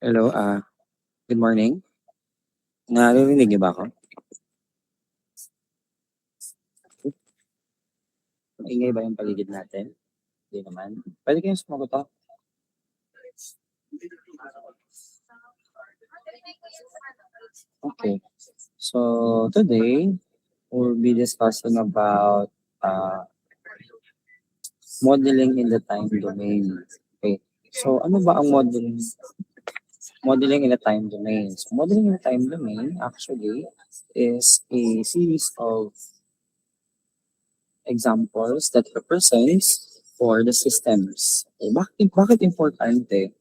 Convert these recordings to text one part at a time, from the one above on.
Hello, good morning. Naririnig niyo ba ako? Maingay ba yung paligid natin? Hindi naman. Pwede kayong sumagot ako. Okay. So, today, we'll be discussing about modeling in the time domain. Okay. So, ano ba ang modeling? Modeling in the time domain. So, modeling in the time domain actually is a series of examples that represents for the systems. Okay, bakit importante?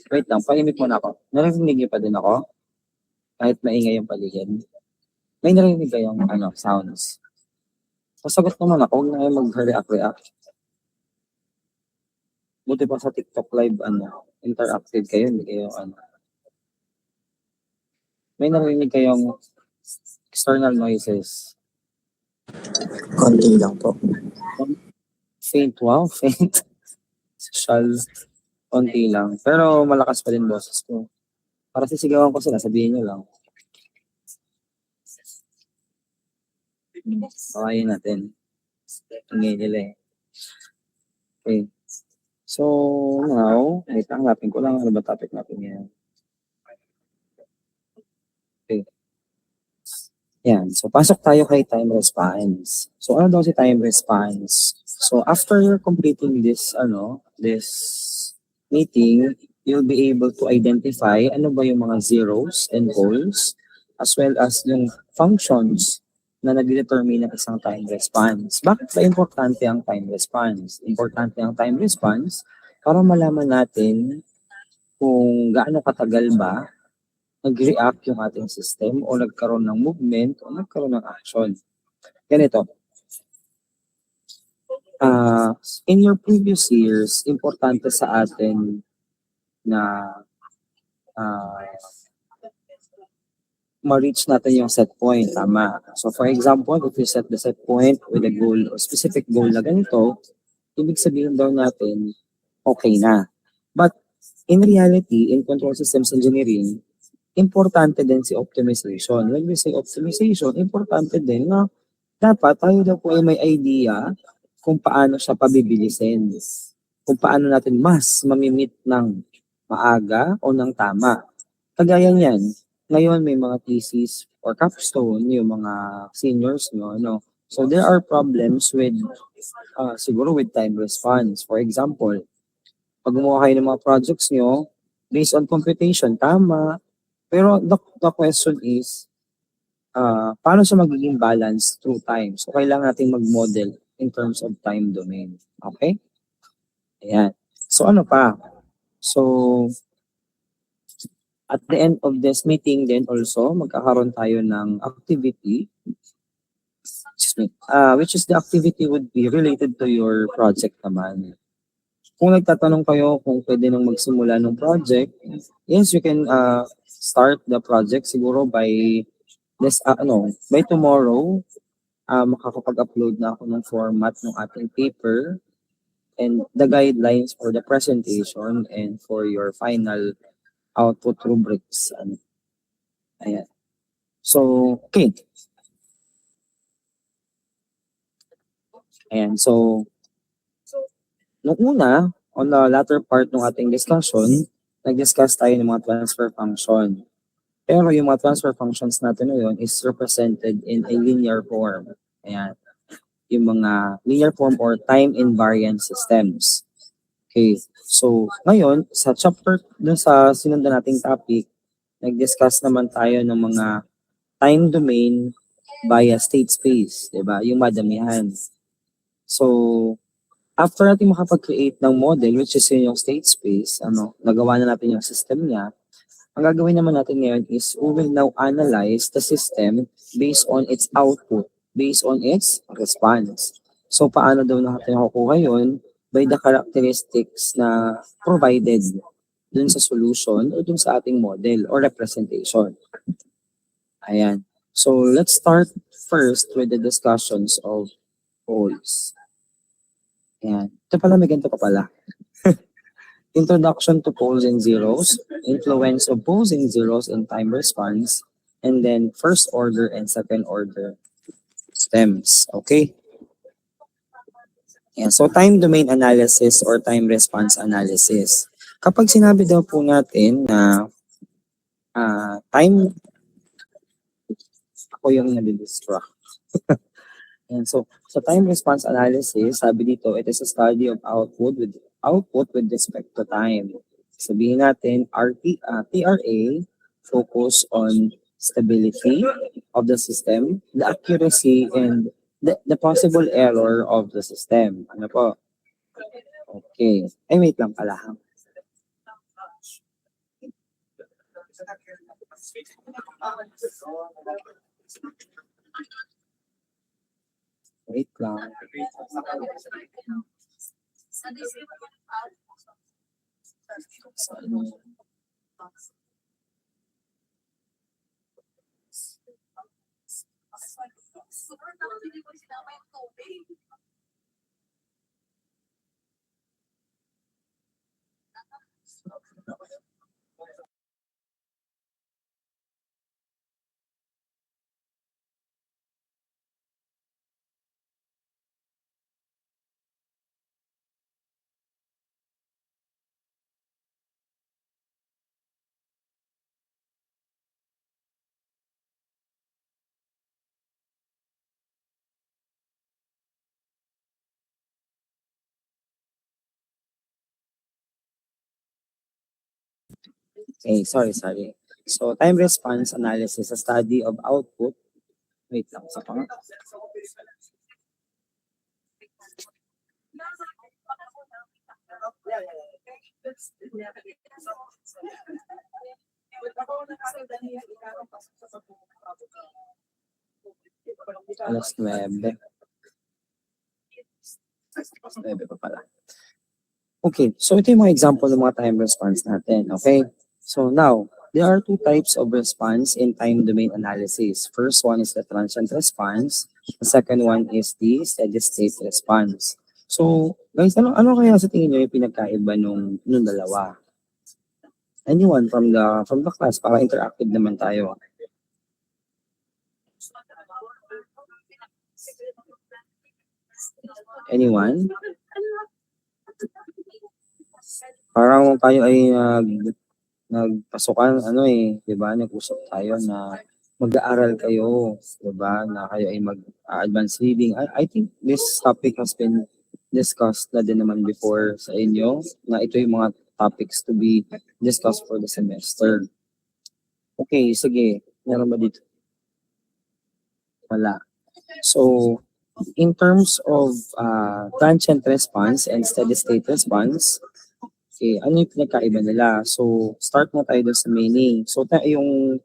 Wait lang, pahimik muna ako. Narinig niyo pa din ako? Kahit maingay yung paligid. May narinig kayong sounds. Sasagot naman ako, huwag na kayo mag-react. Buti pa sa TikTok live, interactive kayo, hindi kayo, May narinig kayong external noises. Konti lang po. Faint, wow, faint. Social, konti lang. Pero malakas pa din boses ko. Para sisigawan ko sila, sabihin nyo lang. Pakayin natin. Ingay nila eh. Okay. So, now, wait lang, hanapin ko lang ano ba topic natin ngayon. Okay. Yan. So, pasok tayo kay time response. So, ano daw si time response? So, after you're completing this, this meeting, you'll be able to identify ano ba yung mga zeros and goals, as well as yung functions na nag-determine ng isang time response. Bakit ba importante ang time response? Importante ang time response para malaman natin kung gaano katagal ba nag-react yung ating system o nagkaroon ng movement o nagkaroon ng action. Ganito. In your previous years, importante sa atin na ma-reach natin yung set point, tama. So for example, if you set the set point with a goal or specific goal na ganito, ibig sabihin daw natin, okay na. But in reality, in control systems engineering, importante din si optimization. When we say optimization, importante din na dapat tayo daw po ay may idea kung paano siya pabibilisin. Kung paano natin mas mamimit ng maaga o ng tama. Kagaya niyan, ngayon may mga thesis or capstone yung mga seniors nyo, no? So there are problems with, siguro with time response. For example, pag gumawa kayo ng mga projects nyo, based on computation, tama. Pero the question is, paano siya magiging balance through time? So kailangan natin mag-model in terms of time domain. Okay? Ayan. So ano pa? So, at the end of this meeting then also, magkakaroon tayo ng activity, which is the activity would be related to your project naman. Kung nagtatanong kayo kung pwede nang magsimula ng project, yes, you can start the project siguro by by tomorrow. Makakapag-upload na ako ng format ng ating paper and the guidelines for the presentation and for your final output rubrics. Ayan. So, okay. Ayan. So, nung una, on the latter part ng ating discussion, nag-discuss tayo ng mga transfer function. Pero yung mga transfer functions natin ngayon is represented in a linear form. Ayan. Yung mga linear form or time invariant systems. Okay. So, ngayon, sa chapter, dun sa sinundan nating topic, nag-discuss naman tayo ng mga time domain via state space, 'di ba? Yung madamihan. So, after natin makapag-create ng model, which is yung state space, nagawa na natin yung system niya, ang gagawin naman natin ngayon is we will now analyze the system based on its output, based on its response. So, paano daw natin nakukuha yun? By the characteristics na provided dun sa solution o dun sa ating model or representation. Ayan. So, let's start first with the discussions of goals. Ayan. Ito pala, may ganito pa pala. introduction to poles and zeros, influence of poles and zeros in time response, and then first order and second order stems. Okay? Yeah, so time domain analysis or time response analysis. Kapag sinabi daw po natin na time, ako yung nadidistract. And so, sa time response analysis, sabi dito, it is a study of output with respect to time. Sabihin natin, TRA focus on stability of the system, the accuracy, and the possible error of the system. Ano po? Okay. Ay, wait lang pala. Wait lang. Okay, sorry. So, time response analysis, a study of output. Wait lang, sa pang. Alas 9. Alas 9 pa pala. Okay, so ito yung mga example ng mga time response natin. Okay, so now, there are two types of response in time domain analysis. First one is the transient response. The second one is the steady state response. So, guys, ano kaya sa tingin nyo yung pinagkaiba nung dalawa? Anyone from the class, para interactive naman tayo. Anyone? Parang tayo ay nagpasukan, 'di ba? Nag-usap tayo na mag-aaral kayo, 'di ba? Na kayo ay mag-advanced reading. I think this topic has been discussed na din naman before sa inyo, na ito yung mga topics to be discussed for the semester. Okay, sige. Meron ba dito? Wala. So, in terms of transient response and steady state response, okay, ano yung pinagkaiba nila? So, start mo tayo doon sa meaning. So, yung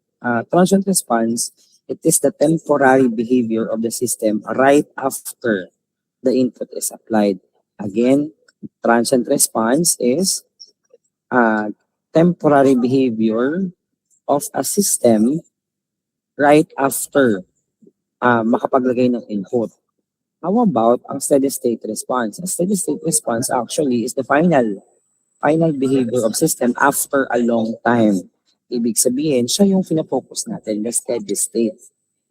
transient response, it is the temporary behavior of the system right after the input is applied. Again, transient response is temporary behavior of a system right after makapaglagay ng input. How about ang steady state response? A steady state response actually is the final behavior of system after a long time. Ibig sabihin, siya yung focus natin, the steady state.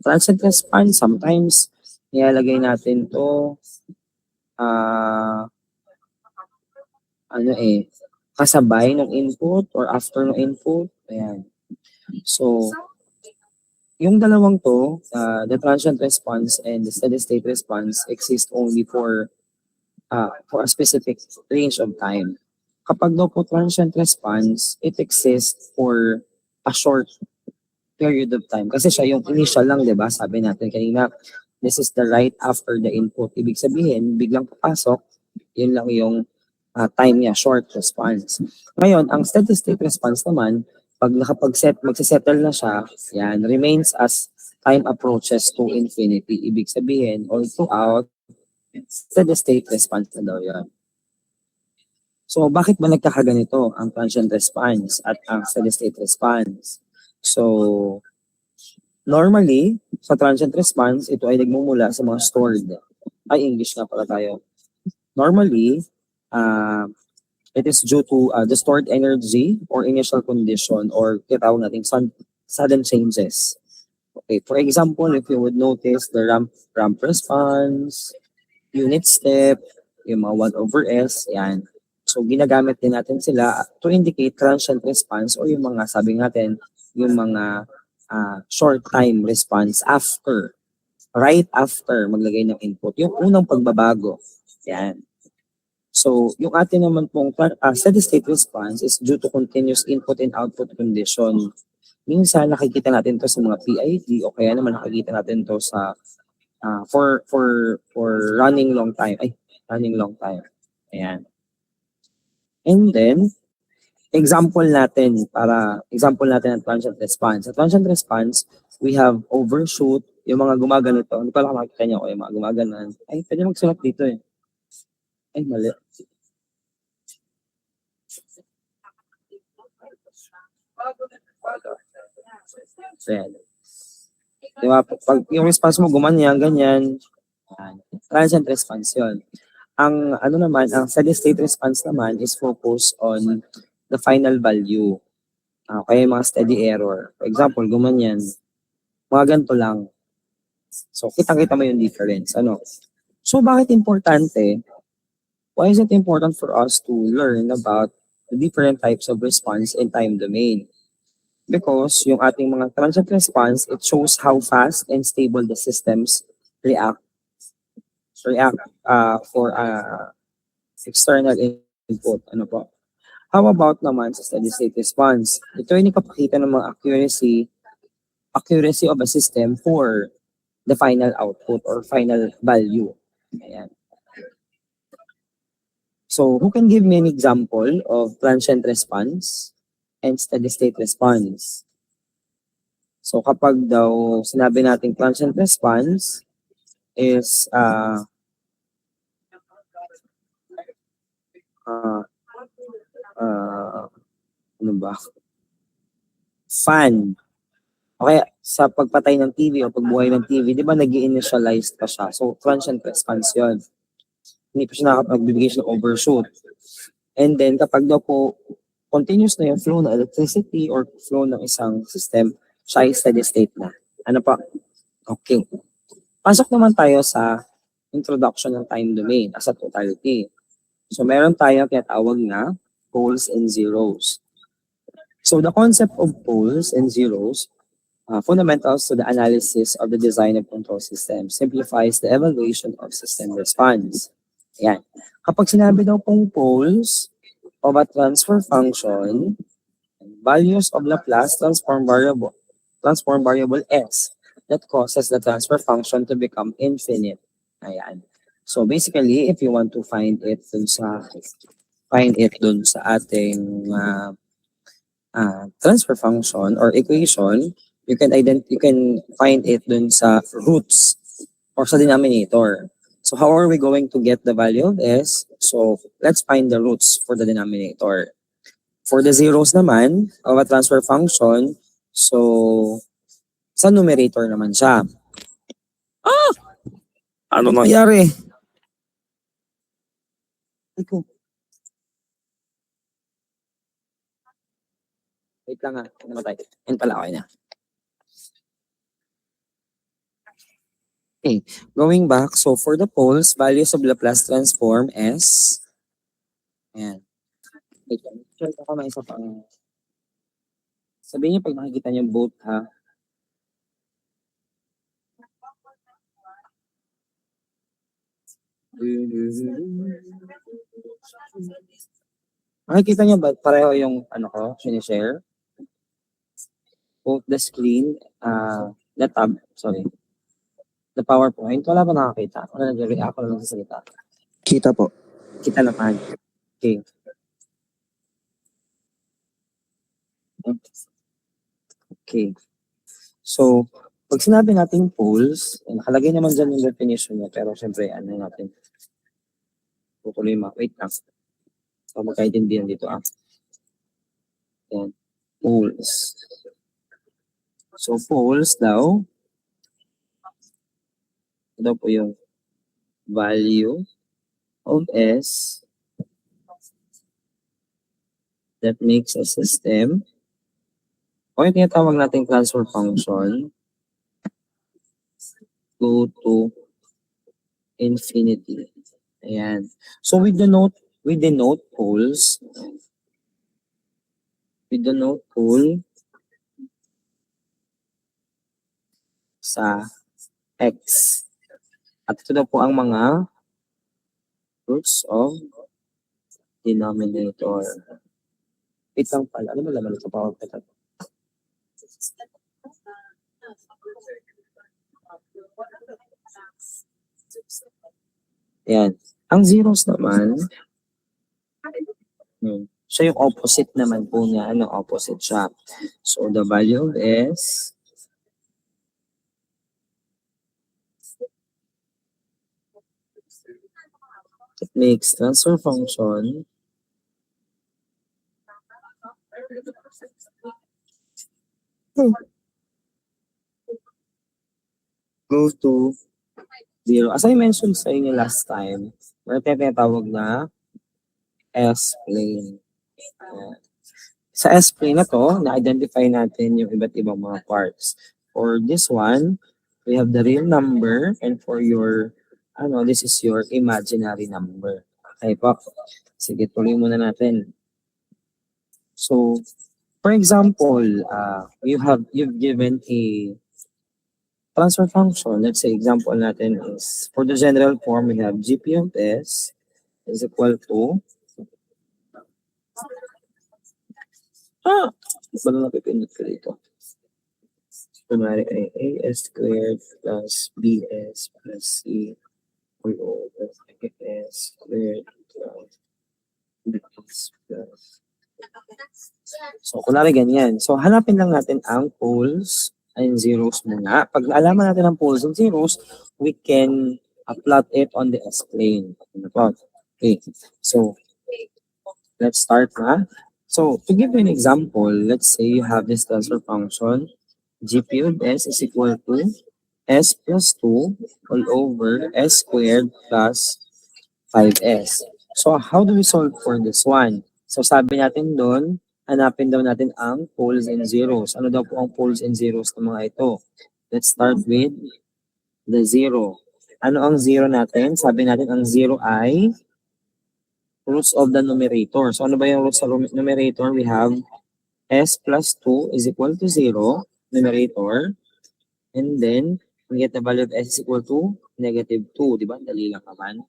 Transient response, sometimes nilalagay natin to kasabay ng input or after ng input. Ayan. So, yung dalawang to, the transient response and the steady state response exist only for a specific range of time. Kapag daw po transient response, it exists for a short period of time. Kasi siya yung initial lang, di ba? Sabi natin kanina, this is the right after the input. Ibig sabihin, biglang papasok, yun lang yung time niya, short response. Ngayon, ang steady state response naman, pag magsisettle na siya, yan, remains as time approaches to infinity. Ibig sabihin, all throughout, steady state response na daw yan. So, bakit ba nagkakaganito ang transient response at ang steady state response? So, normally, sa transient response, ito ay nagmumula sa mga stored. English na pala tayo. Normally, It is due to the stored energy or initial condition or tinatawag nating sudden changes. Okay, for example, if you would notice the ramp response, unit step, yung mga 1 over S, yan. So, ginagamit din natin sila to indicate transient response o yung mga, sabi natin, yung mga short time response after, right after maglagay ng input. Yung unang pagbabago. Yan. So, yung atin naman pong steady state response is due to continuous input and output condition. Minsan nakikita natin to sa mga PID o kaya naman nakikita natin to sa for running long time. Running long time. Ayan. And then, example natin ng transient response. Sa transient response, we have overshoot, yung mga gumaganito. Hindi pala makikita niyo yung mga gumaganan. Ay, pwede magsulat dito eh. Ay, mali. So, yan. Diba? Pag yung response mo gumanyan, ganyan, transient response yun. Ang ano naman, ang steady state response naman is focused on the final value. Kaya yung mga steady error. For example, gumanyan, mga ganito lang. So, kitang-kita mo yung difference. Ano? So, bakit importante? Why is it important for us to learn about the different types of response in time domain? Because yung ating mga transient response, it shows how fast and stable the systems react for external input. Ano po? How about naman sa steady state response? Ito ay nakapakita ng mga accuracy of a system for the final output or final value. Ayan. So, who can give me an example of transient response and steady state response? So, kapag daw sinabi natin transient response is ano ba? Fan. Okay, sa pagpatay ng TV o pagbuhay ng TV, di ba nag-i-initialize pa siya? So, transient response yun. Hindi pa siya nakapagbibigay siya ng overshoot. And then, kapag daw po continuous na yung flow ng electricity or flow ng isang system, siya ay steady state na. Ano pa? Okay. Pasok naman tayo sa introduction ng time domain as a totality. So, meron tayong tinatawag na poles and zeros. So, the concept of poles and zeros, fundamentals to the analysis of the design of control system, simplifies the evaluation of system response. Yan. Kapag sinabi daw pong poles of a transfer function, values of Laplace transform variable S that causes the transfer function to become infinite. Ayan. So basically, if you want to find it dun sa ating transfer function or equation, you can find it dun sa roots or sa denominator. So how are we going to get the value of S? So let's find the roots for the denominator. For the zeros naman of a transfer function, so sa numerator naman siya. Ano nangyari? Iko. Wait lang nga. Namatay. Yan pala, okay na. Okay, going back, so for the poles, values of Laplace transform S. Ayan. Wait lang. Share ko may isa pang. Sabihin niyo pag nakikita niyo both, ha? Nakikita niyo ba pareho yung ano ko, sinishare? Both the screen, the tab, sorry. The PowerPoint, wala pa nakakita. Wala nag-react ko lang sa salita. Kita po. Kita naman. Okay. Okay. So, pag sinabi natin poles, nakalagay naman dyan yung definition niya, pero syempre, ano natin, tutuloy wait lang. So, magkaintindihan dito Yan. Poles. So, poles daw, ito po yung value of S that makes a system o yung tinatawag nating transfer function go to infinity. Ayan. So we denote poles. We denote pole sa x. At ito na po ang mga roots of denominator. Wait lang pala. Ano ba laman ito? PowerPoint? Ayan. Ang zeros naman, siya yung opposite naman po niya. Ano opposite siya? So the value of s it makes transfer function go to 0. As I mentioned sa inyo last time, meron tayong tinatawag na S-plane. Sa S-plane na to, na-identify natin yung iba't ibang mga parts. For this one, we have the real number, and for your, this is your imaginary number. Okay po. Sige, tuloy muna natin. So, for example, you've given a transfer function. Let's say example natin is, for the general form, we have GP of S is equal to, ba na napipindot ko dito? Kunwari ay AS squared plus BS plus C all over AS squared plus BS plus. So, kunwari ganyan. So, hanapin lang natin ang poles and zeros muna. Pag alaman natin ang poles and zeros, we can plot it on the S-plane. Okay. So, let's start na. So, to give you an example, let's say you have this transfer function. GP of S is equal to S plus 2 all over S squared plus 5S. So, how do we solve for this one? So, sabi natin doon, hanapin daw natin ang poles and zeros. Ano daw po ang poles and zeros ng mga ito? Let's start with the zero. Ano ang zero natin? Sabi natin ang zero ay roots of the numerator. So, ano ba yung roots of the numerator? We have S plus 2 is equal to 0, numerator. And then, we get the value of S is equal to negative 2. Diba? Dali lang naman.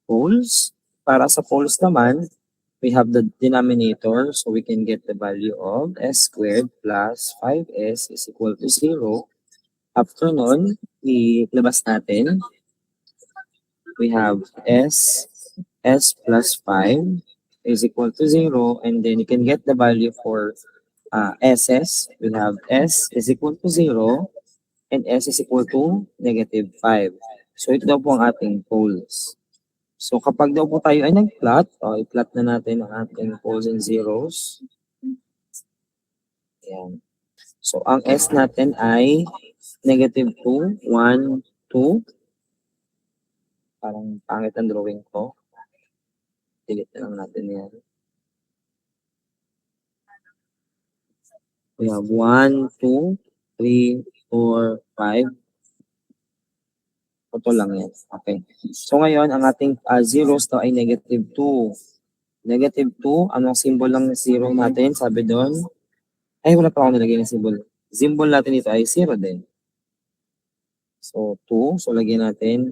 Poles. Para sa poles naman, we have the denominator. So, we can get the value of S squared plus 5S is equal to 0. After nun, ilabas natin. We have S plus 5 is equal to 0. And then, you can get the value for SS. We have S is equal to 0. And S is equal to negative 5. So, ito daw po ang ating poles. So, kapag daw po tayo ay nag-plot, i-plot na natin ang ating poles and zeros. Ayan. So, ang S natin ay negative 2, 1, 2. Parang pangit ang drawing ko. Delete na lang natin yan. We have 1, 2, 3, 4, 5. Ito lang yan. Okay. So, ngayon, ang ating zeros daw ay negative 2. Negative 2, anong symbol ng zero natin? Sabi doon, ay wala pa ako nilagay ng symbol. Symbol natin ito ay 0 din. So, 2. So, lagyan natin,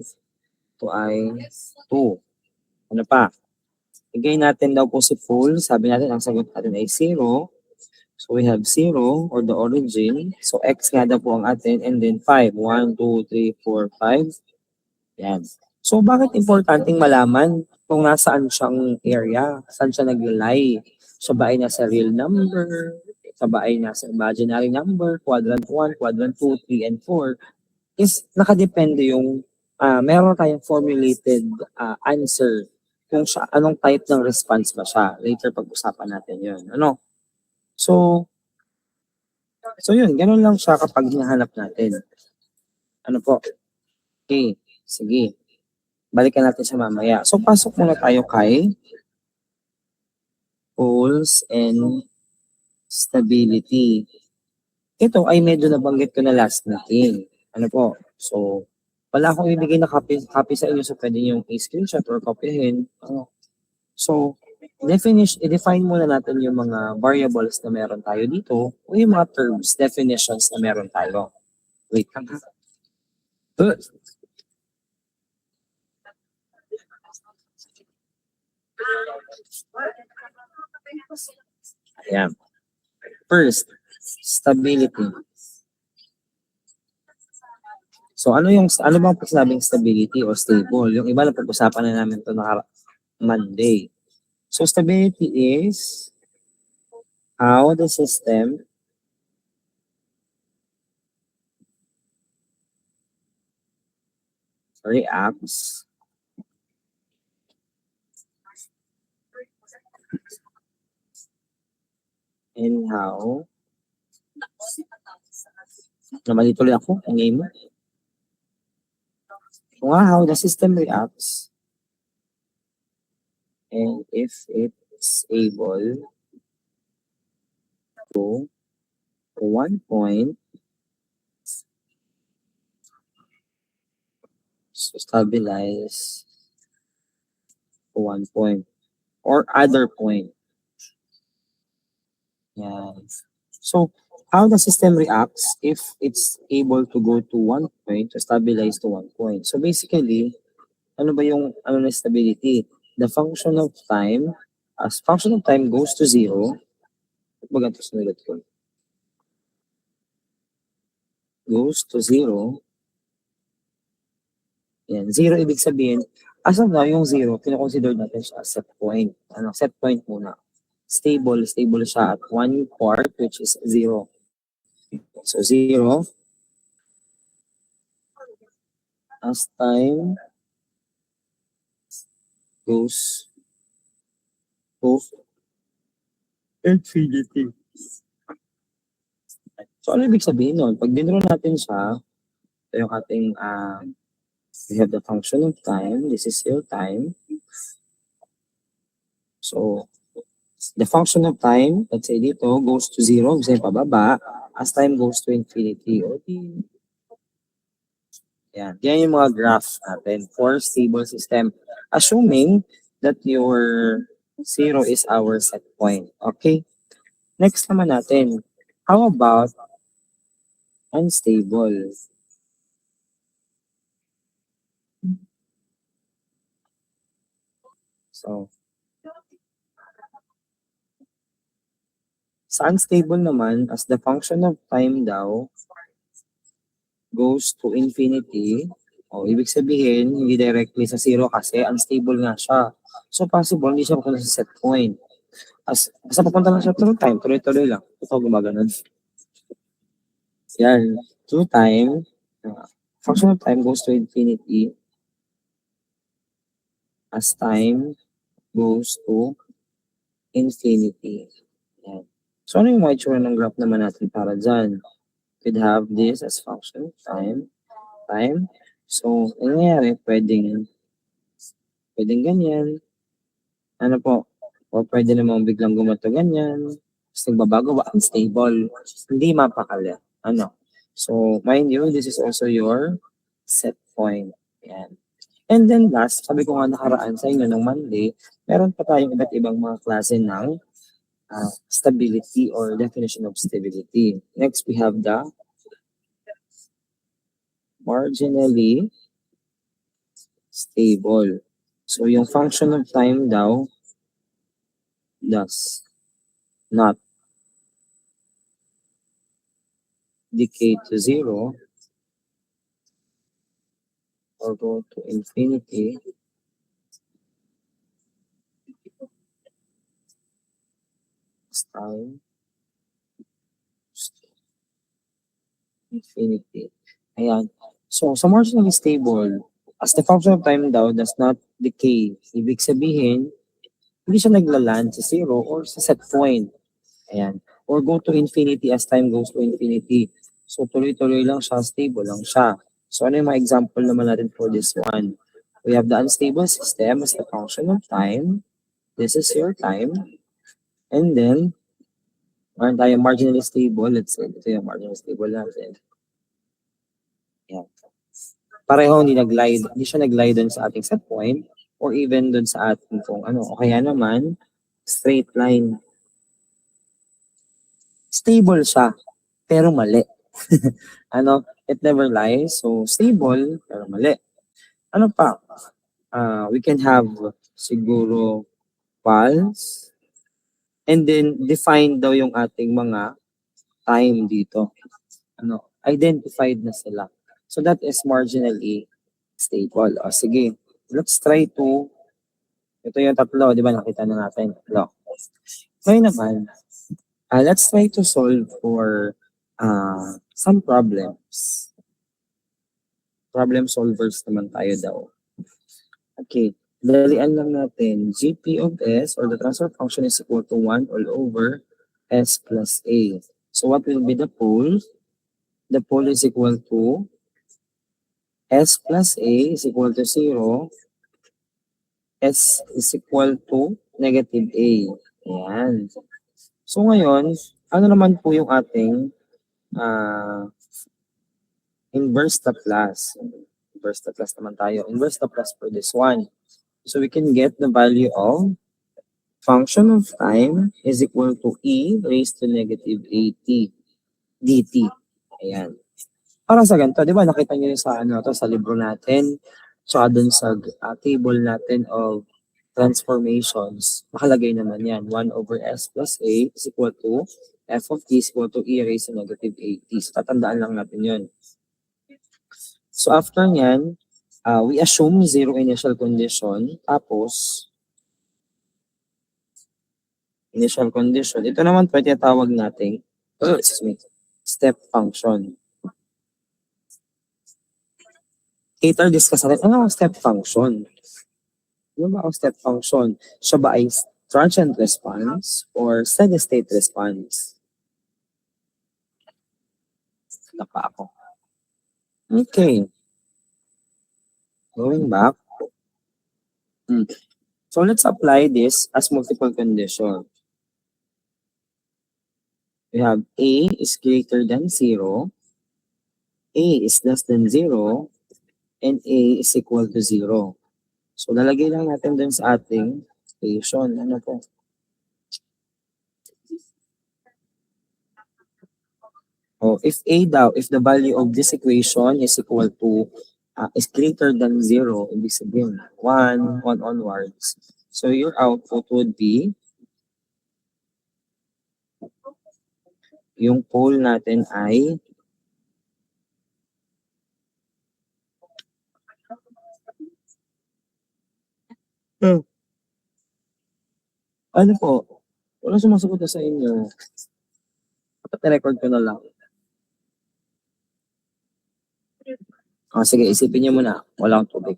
ito ay 2. Ano pa? Igay natin daw po si pole. Sabi natin, ang sagot natin ay 0. So, we have 0 or the origin. So, x nga daw po ang atin. And then 5. 1, 2, 3, 4, 5. Yan. So, bakit importanteng malaman kung nasaan siyang area? Saan siya nag-lie? Siya ba ay nasa real number? Siya ba ay nasa imaginary number? Quadrant 1, quadrant 2, 3, and 4? Is nakadepende yung meron tayong formulated answer kung siya, anong type ng response ba siya. Later pag-usapan natin yun. Ano? So yun, ganun lang siya kapag hinahanap natin. Ano po? Okay, sige. Balikan natin siya mamaya. So pasok muna tayo kay goals and stability. Ito ay medyo nabanggit ko na last meeting. Ano po? So, wala akong ibigay na copy sa inyo, so pwede yung i-screenshot or copyhin. So, i-define muna natin yung mga variables na meron tayo dito o yung mga terms, definitions na meron tayo. Wait lang ha. Ayan. First, stability. So ano bang pagsabing stability o stable? Yung iba na pag-usapan na namin ito na Monday. So stability is how the system reacts and how namali tuloy ako, ang game mo. How the system reacts and if it's able to one point stabilize to one point or other point. Yeah. So, how the system reacts if it's able to go to one point to stabilize to one point. So basically, ano ba yung na stability? The function of time, as function of time goes to zero, baga ito sinulat ko, goes to zero, yan, zero ibig sabihin, as of now, yung zero, kinoconsider natin siya as set point. Set point muna. Stable siya at 1 part, which is 0. So 0 as time goes to infinity. So ano ibig sabihin nun? Pag dinro natin siya, ito yung ating, we have the function of time. This is your time. So, the function of time, let's say dito, goes to 0, kasi pababa, as time goes to infinity. Yan. Yan yung mga graph natin for stable system. Assuming that your 0 is our set point. Okay? Next naman natin, how about unstable? So, sa unstable naman, as the function of time daw goes to infinity, ibig sabihin, hindi directly sa 0 kasi unstable nga siya. So, possible, hindi siya mapunta sa set point. Basta papunta lang siya through time, tuloy-tuloy lang. Ito gumaganon. Yan, through time, function of time goes to infinity as time goes to infinity. Yan. So, ano yung mga itsura ng graph naman natin para dyan? Could have this as function, time. So, ang nangyayari, pwedeng ganyan. Ano po? O pwede namang biglang gumato ganyan. Tapos nagbabago ba? Unstable. Hindi mapakali. So, mind you, this is also your set point. Yan. And then last, sabi ko nga nakaraan sa inyo ng Monday, meron pa tayong iba't ibang mga klase ng stability or definition of stability. Next, we have the marginally stable. So, yung function of time daw does not decay to 0 or go to infinity as time infinity. Ayan. So, sa marginally stable, as the function of time daw does not decay, ibig sabihin, hindi siya naglaland sa 0 or sa set point. Ayan. Or go to infinity as time goes to infinity. So, tuloy-tuloy lang siya, stable lang siya. So, ano yung mga example naman natin for this one? We have the unstable system as the function of time. This is your time. And then, meron tayong marginally stable. Let's say, ito yung marginally stable natin. Yan. Pareho hindi siya nag-lie dun sa ating set point or even dun sa ating kung ano. O kaya naman, straight line. Stable siya, pero mali. Ano, it never lies. So, stable, pero mali. Ano pa? We can have siguro false. And then, define daw yung ating mga time dito. Ano, identified na sila. So, that is marginally stable. O, sige. Let's try to, ito yung tatlo, di ba? Nakita na natin. Tatlo. Ngayon naman, let's try to solve for some problems. Problem solvers naman tayo daw. Okay. Dalian lang natin. GP of S or the transfer function is equal to 1 all over S plus A. So what will be the pole? The pole is equal to S plus A is equal to 0. S is equal to negative A. Ayan. So ngayon, ano naman po yung ating inverse Laplace? Inverse Laplace naman tayo. Inverse Laplace for this one. So we can get the value of function of time is equal to e raised to negative 80 dt. Ayan. Para sa ganito, di ba nakita niyo sa to sa libro natin, tsaka dun sa table natin of transformations, nakalagay naman yan. 1 over s plus a is equal to f of t is equal to e raised to negative 80. So tatandaan lang natin yun. So after nyan, we assume zero initial condition, tapos initial condition. Ito naman pwede tawag nating step function. Later discuss natin, ano ang step function? Ano ba ang step function? Siya ba ay transient response or steady state response? Wala pa ako. Okay. Going back. So let's apply this as multiple condition. We have A is greater than 0, A is less than 0, and A is equal to 0. So lalagay lang natin dun sa ating equation. Ano po? If A daw, if the value of this equation is equal to, is greater than 0, ibig sabihin, 1 onwards. So your output would be, yung pole natin ay, ano po, wala sumasagot na sa inyo. Dapat na-record ko na lang. Sige, isipin niyo muna. Walang tubig.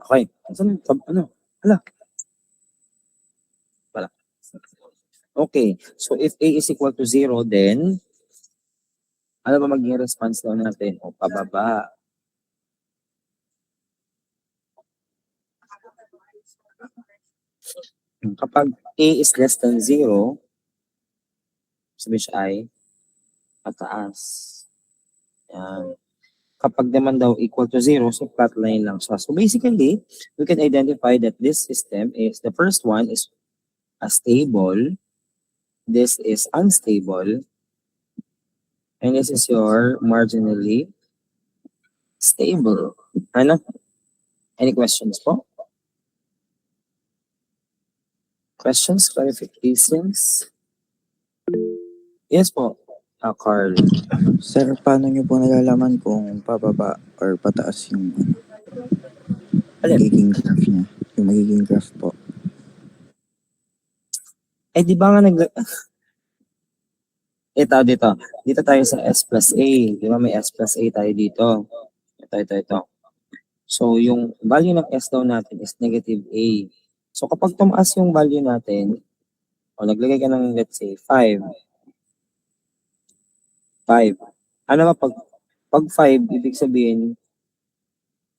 Okay. Ano? Hala. Okay, so if A is equal to 0, then ano ba magiging response daw natin? O pababa. Kapag A is less than 0, sabi siya ay pataas. Yan. Kapag naman daw equal to 0, so flat line lang siya. So basically, we can identify that this system is, the first one is a stable, this is unstable, and this is your marginally stable. Ano? Any questions po? Questions, clarifications? Yes po, Carl. Sir, paano niyo po nalalaman kung pababa or pataas yung Alin? magiging graph niya? Yung magiging graph po. Eh, di ba nga ito, dito. Dito tayo sa S plus A. Di ba may S plus A tayo dito? Ito. So, yung value ng S daw natin is negative A. So, kapag tumaas yung value natin, o naglagay ka ng, let's say, 5. Ano ba pag 5, ibig sabihin,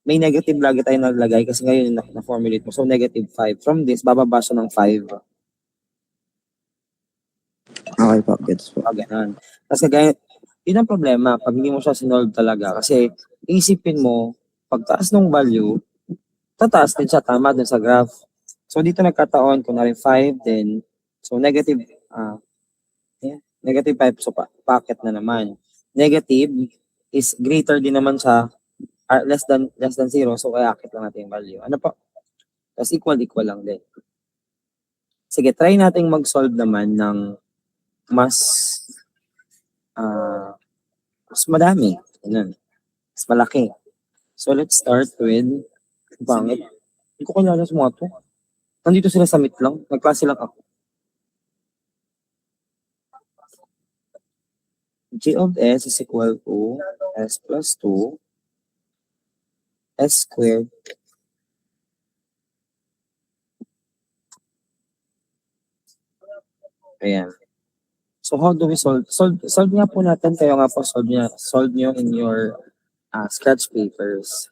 may negative lagi tayo naglagay kasi ngayon na-formulate mo. So, negative 5. From this, bababa siya ng 5. Okay po, gets po. Ganun. Kasi ganyan, yun ang problema pag hindi mo siya sinolve talaga. Kasi isipin mo, pagtaas ng value, tataas din siya tama dun sa graph. So dito nagkataon, kung na rin 5, then, so negative, negative 5, so packet na naman. Negative is greater din naman siya, less than 0, so kaya akit lang natin yung value. Ano po? Tapos equal lang din. Sige, try nating mag-solve naman ng mas mas madami. Ganun. Mas malaki. So let's start with bangit. Hindi ko kilala sa mga to. Nandito sila sa meet lang. Nagklase lang ako. G of S is equal to S plus 2 S squared. Ayan. So how do we solve? Solve nga po natin. Kayo nga po solve nyo in your scratch papers.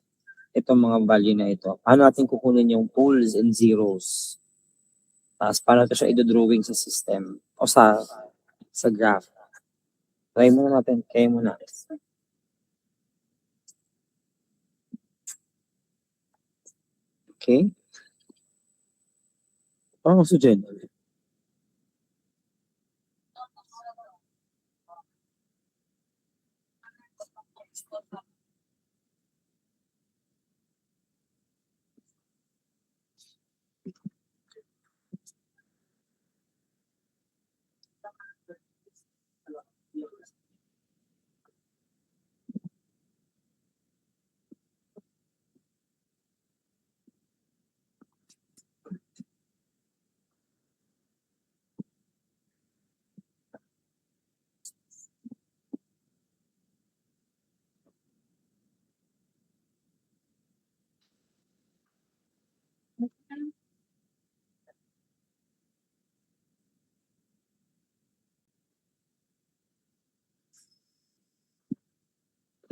Itong mga value na ito. Paano natin kukunin yung poles and zeros? Tapos paano ito siya i-drawing sa system o sa graph. Try muna natin. Kaya muna. Okay? Parang gusto dyan.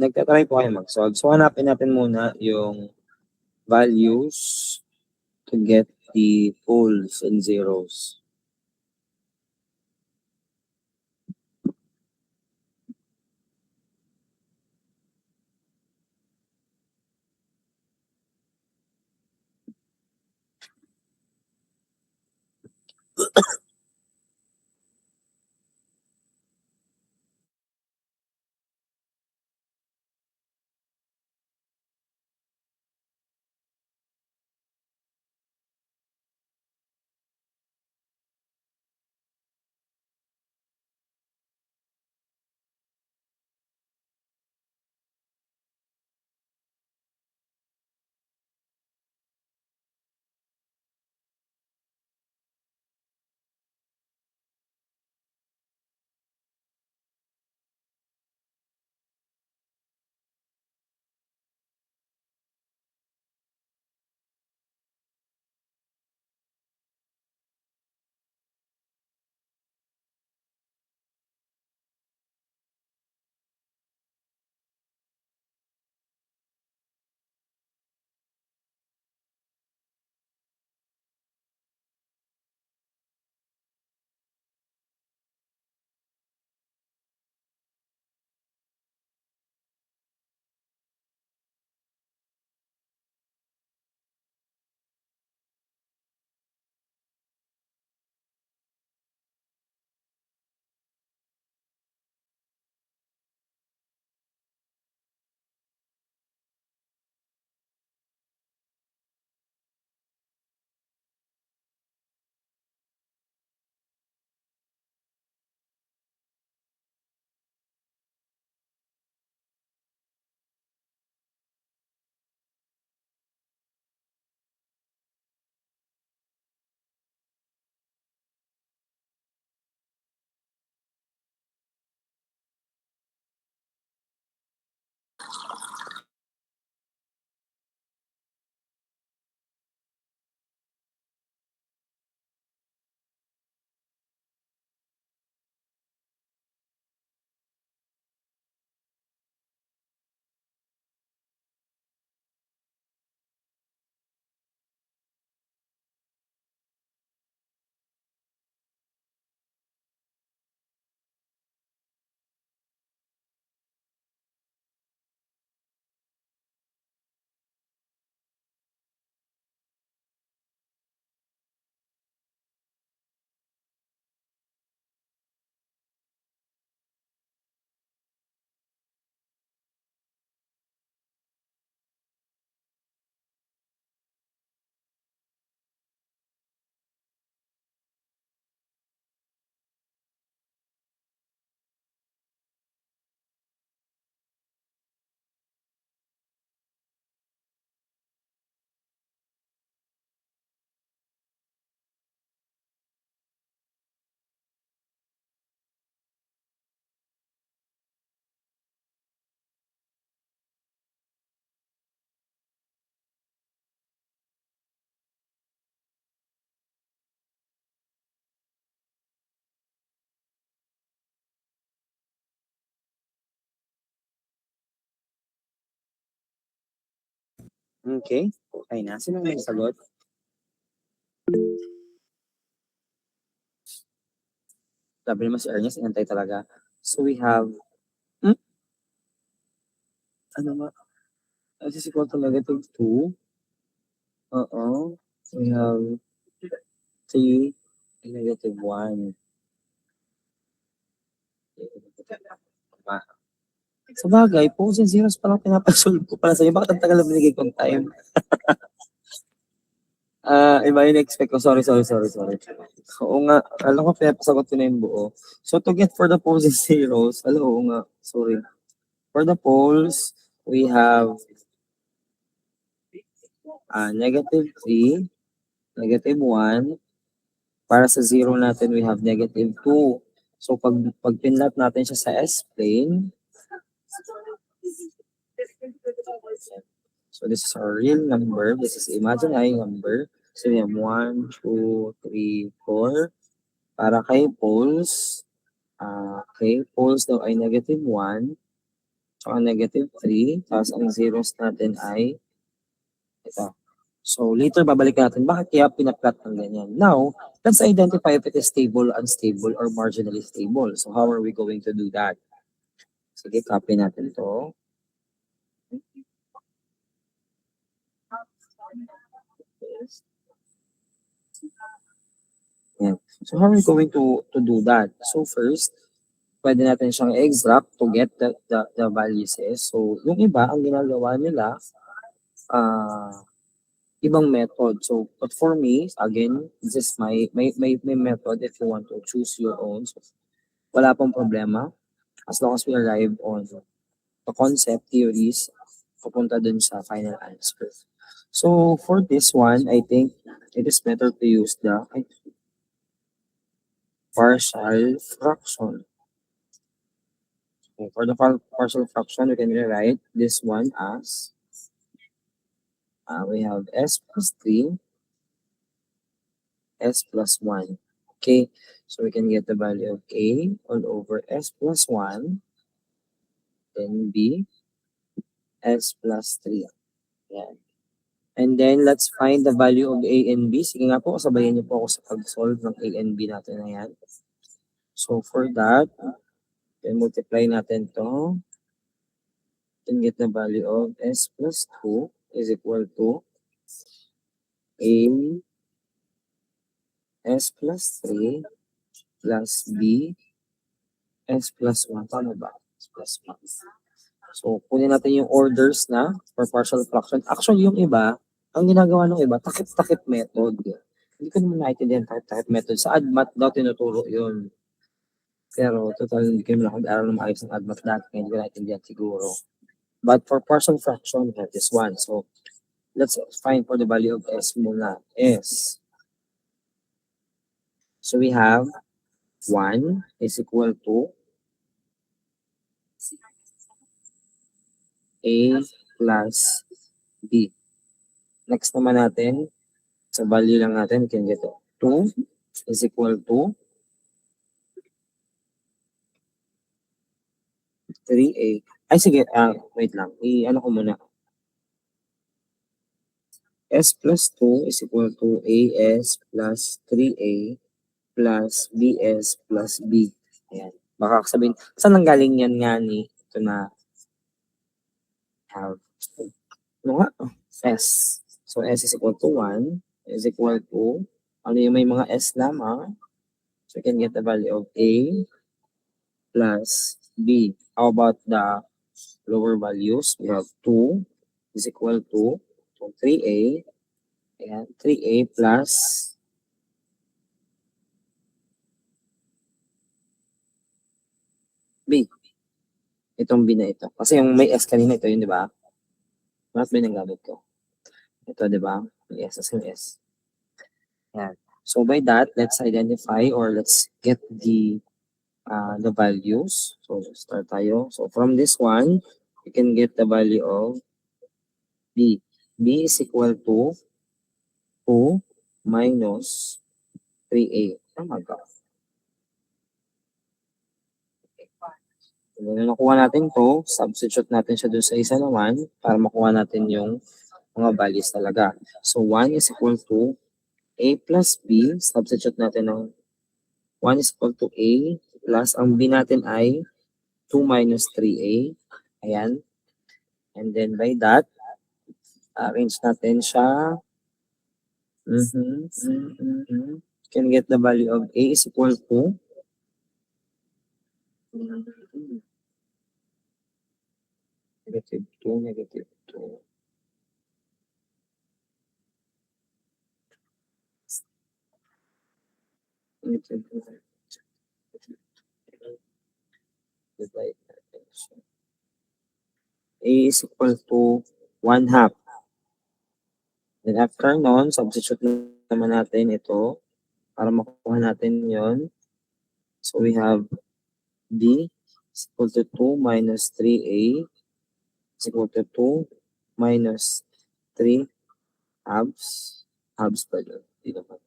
Nagtatry po kayo mag-solve. So, hanapin natin muna yung values to get the poles and zeros. Okay? Okay na. Sino may sagot? Sabi naman si Ernest, inantay talaga. So we have, ano nga? This is equal to negative 2. Oo. We have 3 and negative 1. Sa bagay, po and zeros pa lang pinapasolve ko para sa'yo. Bakit ang tagal na binigay kong time? Iba yung expect ko. Sorry. Oo nga. Alam ko, pinapasagot ko na yung buo. So, to get for the poles and zeros, oo nga. Sorry. For the poles, we have negative 3, negative 1. Para sa zero natin, we have negative 2. So, pag pinlat natin siya sa S-plane, so this is our real number. This is imaginary number. So, we have 1, 2, 3, 4. Para kay poles, poles daw ay negative 1, tsaka negative 3, tapos ang zeros natin ay ito. So, later babalik natin bakit kaya pinaplot ng ganyan. Now, let's identify if it is stable, unstable, or marginally stable. So, how are we going to do that? Sige, copy natin to. Yan. So, how are we going to do that? So, first, pwede natin siyang extract to get the values. So, yung iba, ang ginagawa nila, ibang method. So, but for me, again, this is my method if you want to choose your own. So, wala pong problema as long as we arrive on the concept, theories, pupunta dun sa final answer. So, for this one, I think it is better to use the partial fraction. Okay, for the partial fraction, we can rewrite this one as we have s plus 3, s plus 1. Okay, so we can get the value of a all over s plus 1, then b, s plus 3. Yan. And then, let's find the value of a and b. Sige nga po, sabayan niyo po ako sa pag-solve ng a and b natin na yan. So, for that, then multiply natin to. Then get the value of s plus 2 is equal to a s plus 3 plus b s plus 1. Tama ba? S plus 1. So, kunin natin yung orders na for partial fraction. Actually, yung iba, ang ginagawa ng iba, takip-takip method. Hindi ko naman naintindihan takip-takip method. Sa ADMAT daw tinuturo yun. Pero total, hindi ko naman nakag-aral ng maayos ng ADMAT dati. Hindi ko naintindihan siguro. But for partial fraction, we have this one. So, let's find for the value of s muna. S. So, we have 1 is equal to a plus b. Next naman natin, sa value lang natin, we can get 2 is equal to 3a. Ay, sige, wait lang. Ano ko muna. S plus 2 is equal to as plus 3a plus bs plus b. Ayan. Baka sabihin, saan nang galing yan nga ni? Ito na have. Ano nga? S. So, s is equal to 1 is equal to, ano yung may mga s lamang? So, we can get the value of a plus b. How about the lower values? We have 2 is equal to 3a. Ayan, 3a plus b. Itong b na ito. Kasi yung may s kanina ito yun, di ba? Bakit ba yung nagamit ko? Ito, di ba? May s as in s. Ayan. So by that, let's identify or let's get the values. So start tayo. So from this one, we can get the value of b. b is equal to 2 minus 3a. Tama ba? So, nakuha natin to, substitute natin siya doon sa isa naman para makuha natin yung mga values talaga. So 1 is equal to A plus B. Substitute natin ng 1 is equal to A plus ang B natin ay 2 minus 3A. Ayan. And then by that, arrange natin siya. Can get the value of A is equal to negative 2, negative 2. Negative 2. Divide natin siya. A is equal to 1 half. Then after nun, substitute naman natin ito para makuha natin yon. So we have B is equal to 2 minus 3A is equal to 2 minus 3 halves. Halves pa yun. Hindi naman.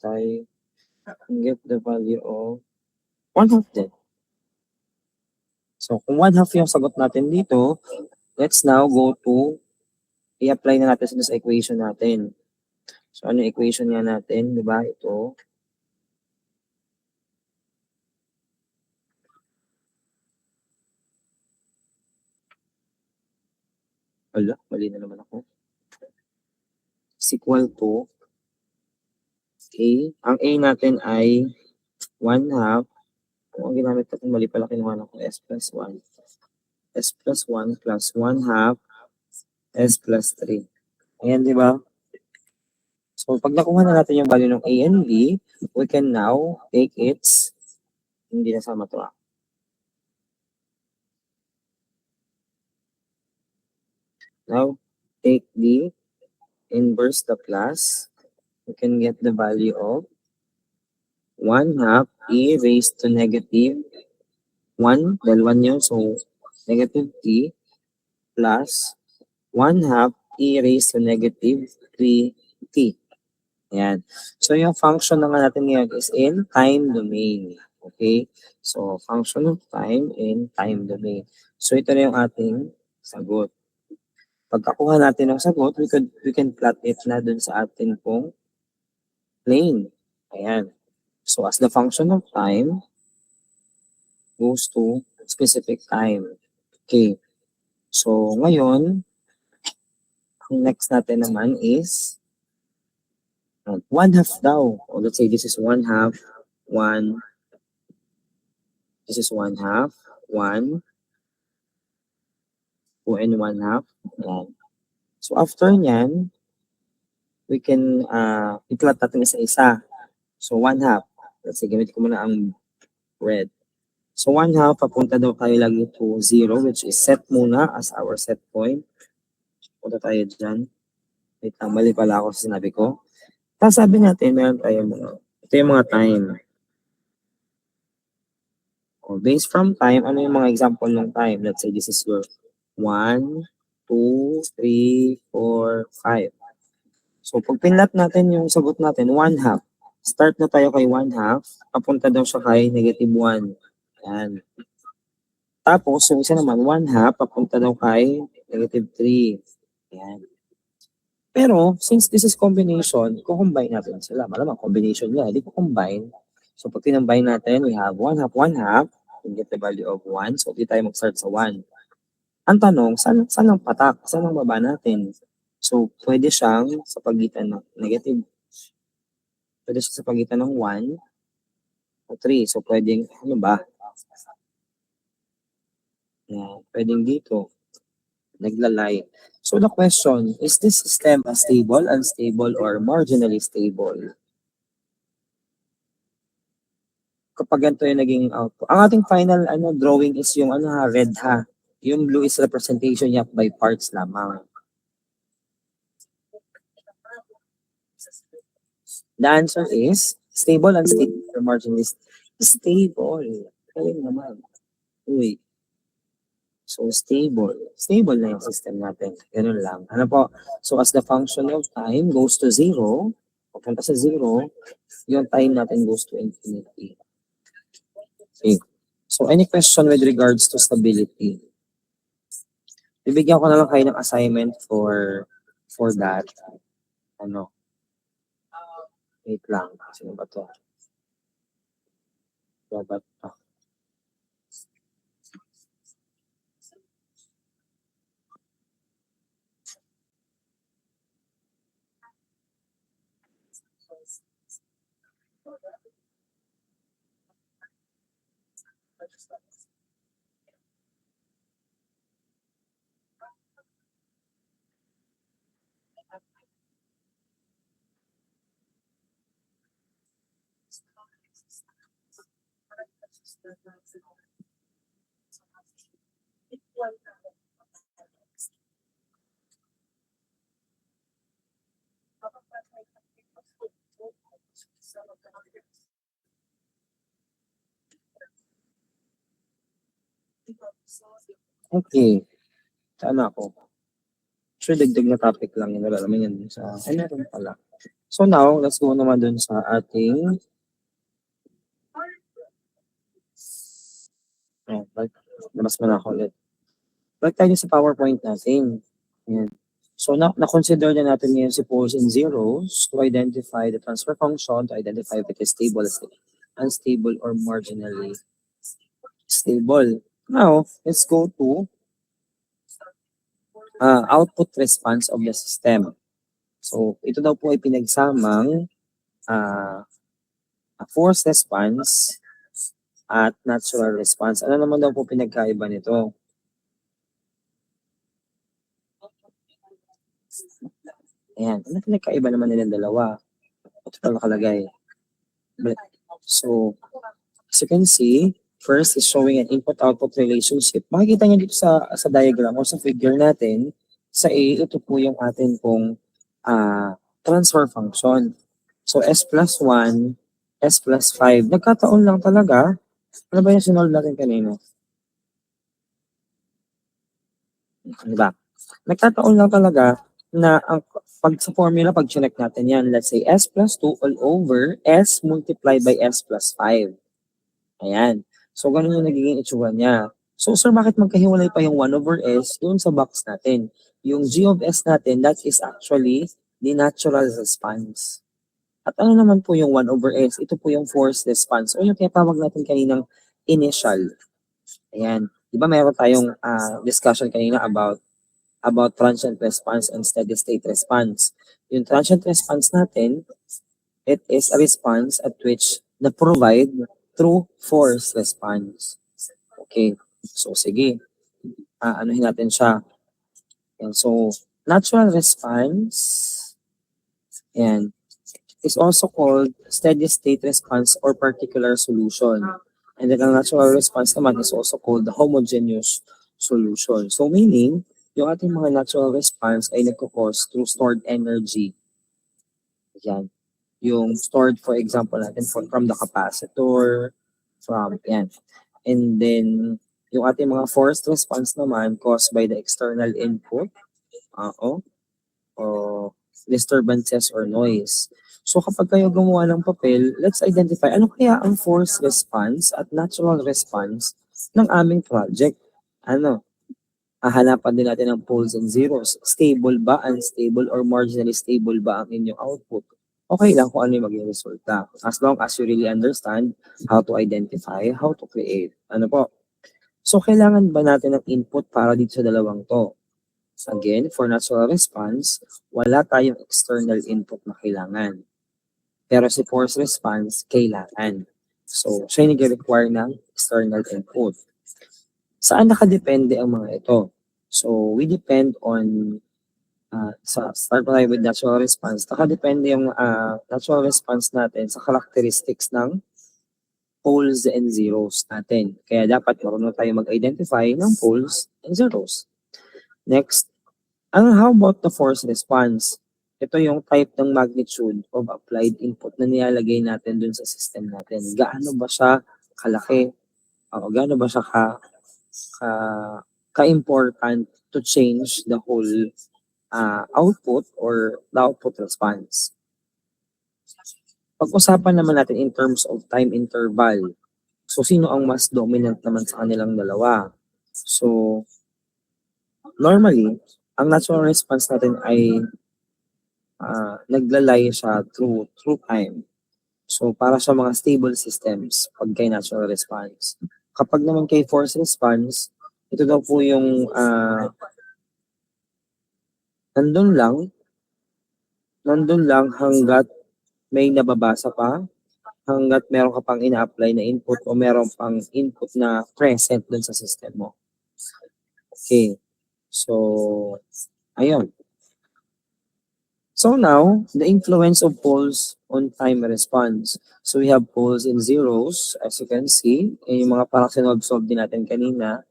Tayo get the value of 1 half din. So kung 1 half yung sagot natin dito, let's now go to i-apply na natin sa equation natin. So ano yung equation nga natin, di ba? Ito. Wala, mali na naman ako. Is equal to A. Ang A natin ay 1 half. Kung ang ginamit natin, mali pala kinuha ko, S plus 1. S plus 1 plus 1 half S plus 3. Ayan, di ba? So, pag nakuha na natin yung value ng A and B, we can now take its, hindi nasama to ah. Now, take the inverse Laplace. We can get the value of 1 half E raised to negative 1, dahil 1 yun, so negative T plus 1 half E raised to negative 3T. Ayan. So, yung function na nga natin ngayon is in time domain. Okay? So, function of time in time domain. So, ito na yung ating sagot. Pagkakuha natin ng sagot, we can plot it na dun sa atin pong plane. Ayan. So, as the function of time goes to specific time. Okay. So, ngayon, ang next natin naman is 1 half daw. O let's say this is 1 half, 1. This is 1 half, 1. 2 and 1 half. Ayan. So, after nyan, we can i-plot natin isa-isa. So, 1 half. Let's say, gamit ko muna ang red. So, 1 half, papunta daw tayo lagi to 0, which is set muna as our set point. Punta tayo dyan. Wait lang, mali pala ako sa sinabi ko. Tapos sabi natin, meron tayo mga, ito yung mga time. O, based from time, ano yung mga example ng time? Let's say this is your 1, 2, 3, 4, 5. So, pag pinlat natin yung sagot natin, 1 half. Start na tayo kay 1 half. Papunta daw siya kay negative 1. Ayan. Tapos, yung isa naman, 1 half, papunta daw kay negative 3. Ayan. Pero, since this is combination, kukombine natin sila. Malamang combination nila, hindi ko combine. So, pag tinambine natin, we have 1 half, 1 half. We get the value of 1. So, di tayo mag-start sa 1. Ang tanong, saan ang patak? Saan ang baba natin? So, pwede siyang sa pagitan ng negative. Pwede siya sa pagitan ng 1 o 3. So, pwedeng, ano ba? Pwedeng dito. Naglalay. So, the question, is this system stable, unstable, or marginally stable? Kapag ganito yung naging output. Ang ating final drawing is yung red ha. Yung blue is representation niya by parts lamang. The answer is stable, unstable, or marginally stable. Galing naman. Uy. So, stable. Stable na yung system natin. Ganun lang. Ano po? So, as the function of time goes to 0, papunta sa 0, yung time natin goes to infinity. Okay. So, any question with regards to stability? Bibigyan ko na lang kayo ng assignment for that. Ano, wait lang. Sino ba to? Dapat to. Okay. Saan ako? Sure, dagdag na topic lang yun. Wala naman yan sa... Ay, meron pala. So now, let's go naman dun sa ating... Oh, labas mo na ako ulit. Balik tayo sa PowerPoint natin. Ayan. So na-consider na natin ngayon si poles and zeros to identify the transfer function, to identify if it is stable, unstable, or marginally stable. Now, let's go to output response of the system. So, ito daw po ay pinagsamang force response at natural response. Ano naman daw po pinagkaiba nito? Ayan. Ano pinagkaiba naman nilang dalawa? Ito pala nakalagay. So, as you can see, first is showing an input-output relationship. Makikita niyo dito sa diagram o sa figure natin, sa A, ito po yung atin pong transfer function. So, S plus 1, S plus 5. Nagkataon lang talaga. Ano ba yung sinolve natin kanina? Diba? Nagkataon lang talaga na ang pag sa formula, pag chinek natin yan, let's say S plus 2 all over S multiplied by S plus 5. Ayan. So, ganun yung nagiging itsura niya. So, sir, bakit magkahiwalay pa yung 1 over S doon sa box natin? Yung G of S natin, that is actually the natural response. At ano naman po yung 1 over S? Ito po yung forced response. O yung tinatawag natin kaninang initial. Ayan. Di ba meron tayong discussion kanina about transient response and steady state response. Yung transient response natin, it is a response at which na-provide through force response. Okay. So, sige. Anuhin natin siya. And so, natural response, and is also called steady state response or particular solution. And then ang natural response naman is also called the homogeneous solution. So meaning, yung ating mga natural response ay nagko-cause through stored energy. Yan. Yung stored, for example, natin from the capacitor, yan. And then, yung ating mga forced response naman caused by the external input, o disturbances or noise. So kapag kayo gumawa ng papel, let's identify ano kaya ang forced response at natural response ng aming project. Hahanapan din natin ang poles and zeros. Stable ba, unstable, or marginally stable ba ang inyong output? Okay lang kung ano yung maging resulta. As long as you really understand how to identify, how to create. Ano po? So kailangan ba natin ng input para dito sa dalawang to? Again, for natural response, wala tayong external input na kailangan. Pero si force response, kailangan. So, siya yung nag-require ng external input. Saan nakadepende ang mga ito? So, we depend on, start tayo with natural response. Nakadepende yung natural response natin sa characteristics ng poles and zeros natin. Kaya dapat marunong tayo mag-identify ng poles and zeros. Next, how about the force response? Ito yung type ng magnitude of applied input na nilalagay natin dun sa system natin. Gaano ba siya kalaki? O gaano ba siya ka-important to change the whole output or the output response? Pag-usapan naman natin in terms of time interval. So, sino ang mas dominant naman sa kanilang dalawa? So, normally, ang natural response natin ay naglalay siya through time. So, para sa mga stable systems, pag kay natural response. Kapag naman kay force response, ito daw po yung nandun lang, nandun lang hanggat may nababasa pa, hanggat meron ka pang ina-apply na input o meron pang input na present dun sa system mo. Okay. So, ayun. So now, the influence of poles on time response. So we have poles in zeros, as you can see. Yung mga parang sinolve din natin kanina.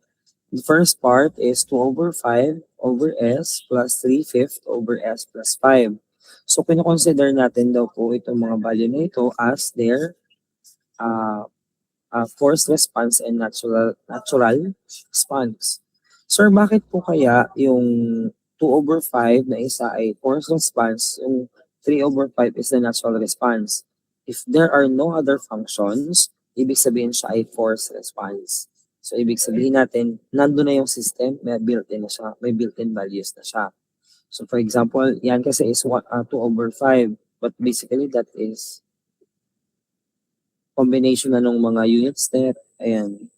The first part is 2 over 5 over S plus 3/5 over S plus 5. So, kinoconsider natin daw po itong mga value na ito as their forced response and natural response. Sir, bakit po kaya yung 2 over 5 na isa ay forced response, yung 3 over 5 is the natural response? If there are no other functions, ibig sabihin siya ay forced response. So, ibig sabihin natin, nandun na yung system, may built-in na siya, may built-in values na siya. So, for example, yan kasi is 2 over 5, but basically that is combination na ng mga unit step, ayan,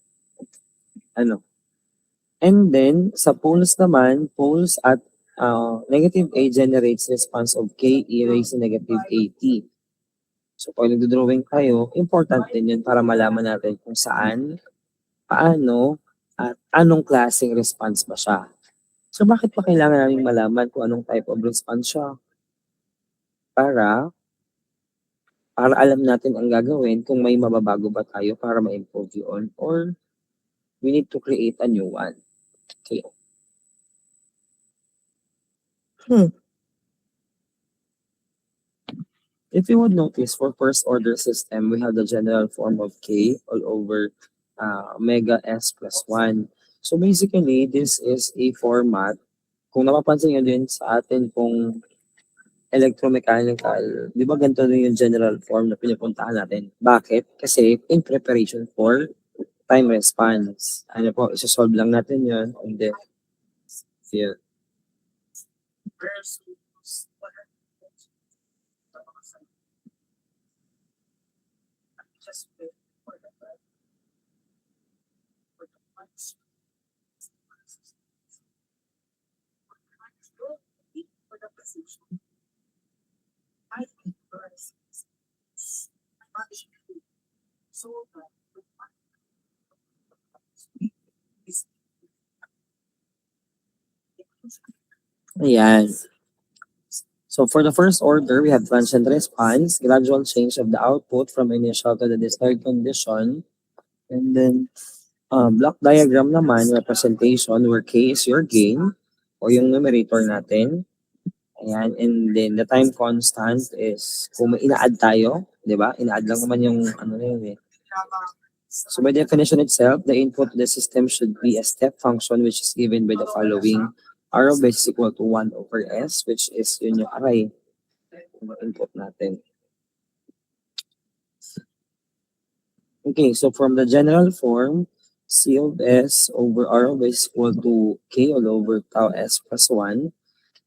ano. And then, sa poles naman, poles at negative A generates response of K e raised to negative AT. So, pag nagdodrawing kayo, important din yun para malaman natin kung saan, paano, at anong klaseng response ba siya. So, bakit pa kailangan namin malaman kung anong type of response siya? Para, para alam natin ang gagawin kung may mababago ba tayo para ma-improve yun or we need to create a new one. Okay. If you would notice, for first order system, we have the general form of K all over omega S plus 1. So basically, this is a format. Kung napapansin nyo din sa atin kung electromechanical, di ba ganito din yung general form na pinupuntahan natin? Bakit? Kasi in preparation for time response. Ano po, isa-solve lang natin yun. And then, yeah. Ayan. So for the first order, we have transient response, gradual change of the output from initial to the desired condition. And then block diagram naman, representation where K is your gain o yung numerator natin. Ayan. And then the time constant is kung may ina-add tayo, di ba? Ina-add lang naman yung ano na yun eh. So by definition itself, the input to the system should be a step function which is given by the following. R of S is equal to 1 over S, which is yun yung array ng input natin. Okay, so from the general form, C of S over R of S is equal to K all over tau S plus 1.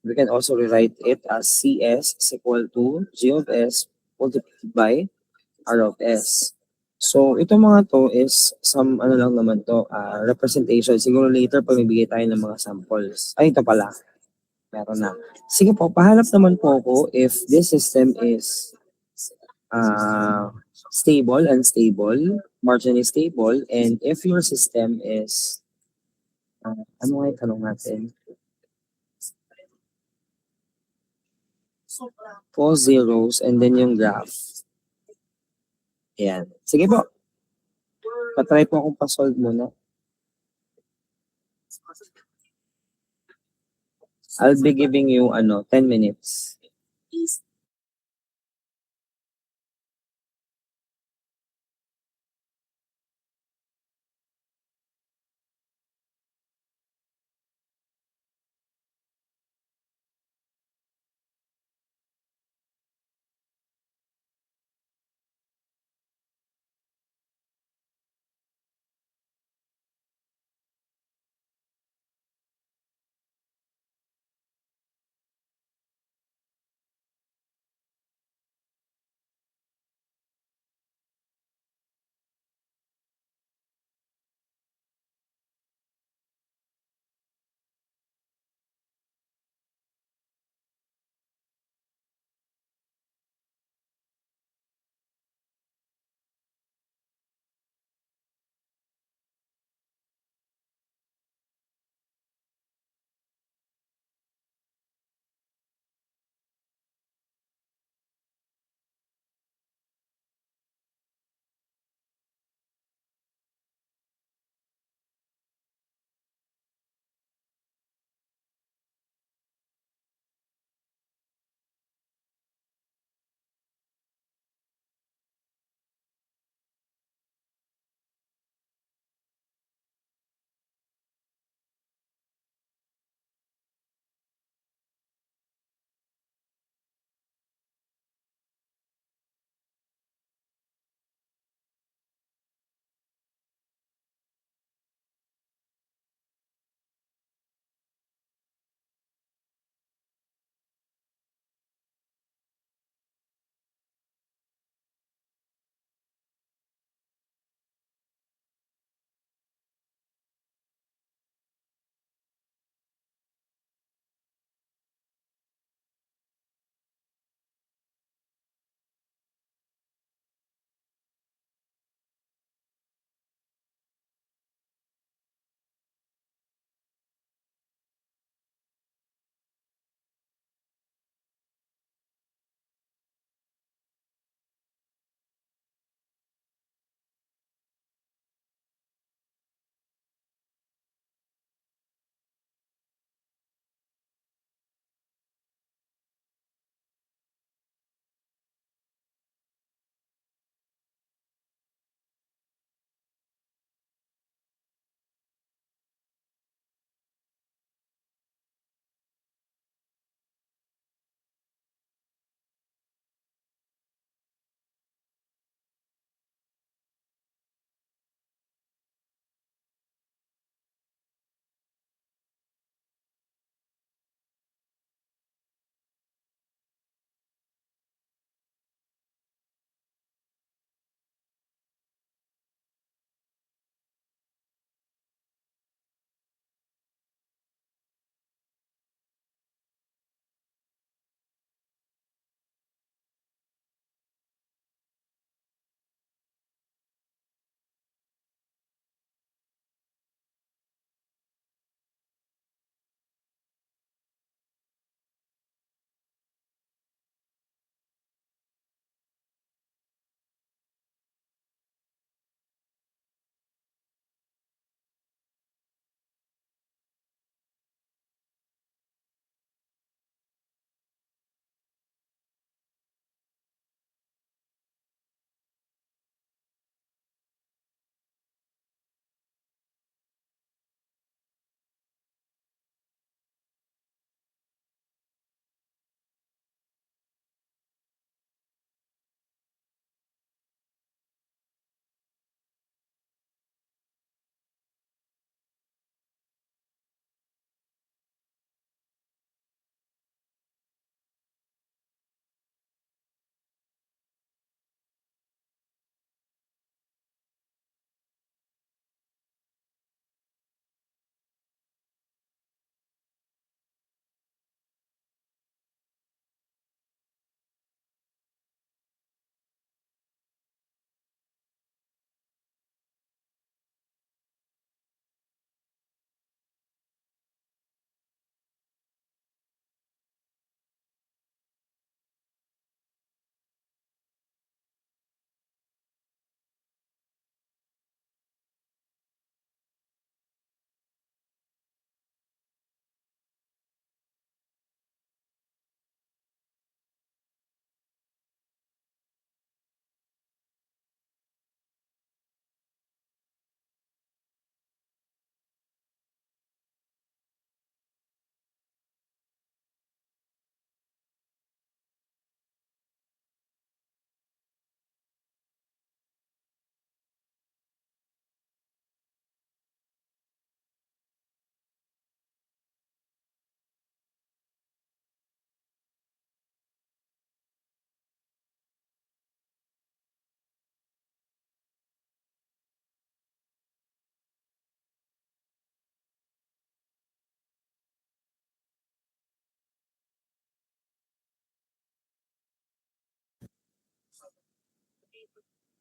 We can also rewrite it as CS is equal to G of S multiplied by R of S. So, itong mga to is some ano lang naman to, representation. Siguro later pag bibigay tayo ng mga samples. Ay, ito pala. Meron na. Sige po, pahanap naman po ako if this system is stable, unstable, marginally stable, and if your system is, ano nga yung tanong natin? Four zeros and then yung graph. Ayan. Sige po. Patry po akong pa-solve muna. I'll be giving you 10 minutes.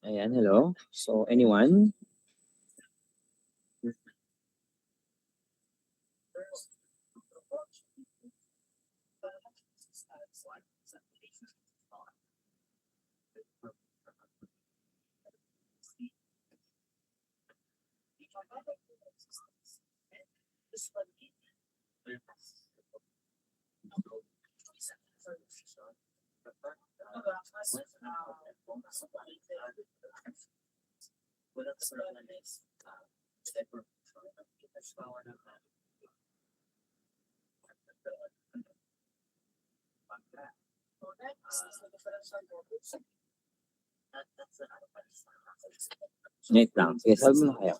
Ayan, hello. So, anyone? Wait lang. Sige, sabi mo na kayo.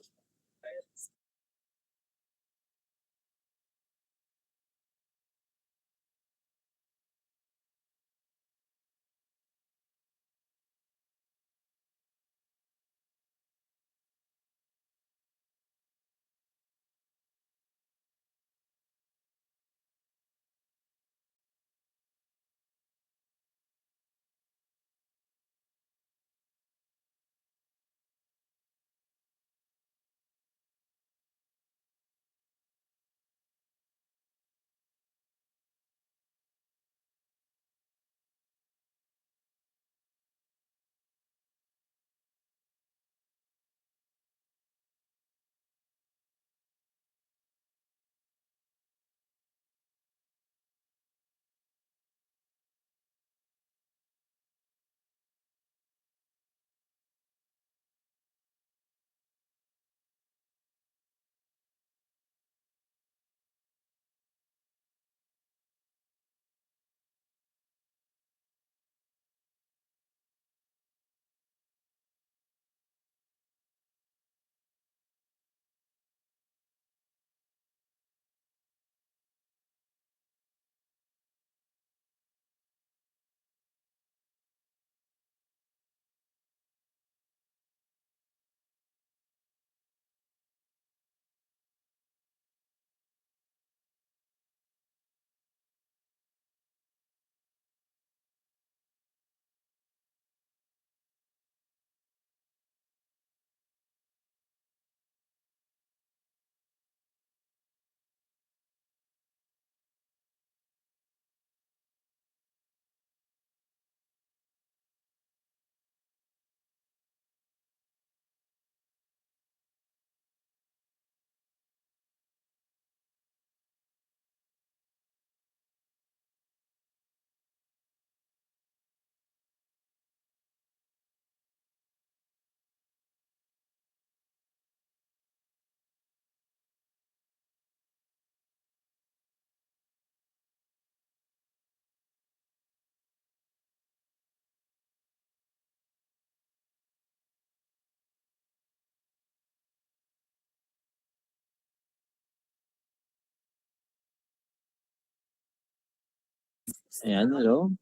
Ayan, hello.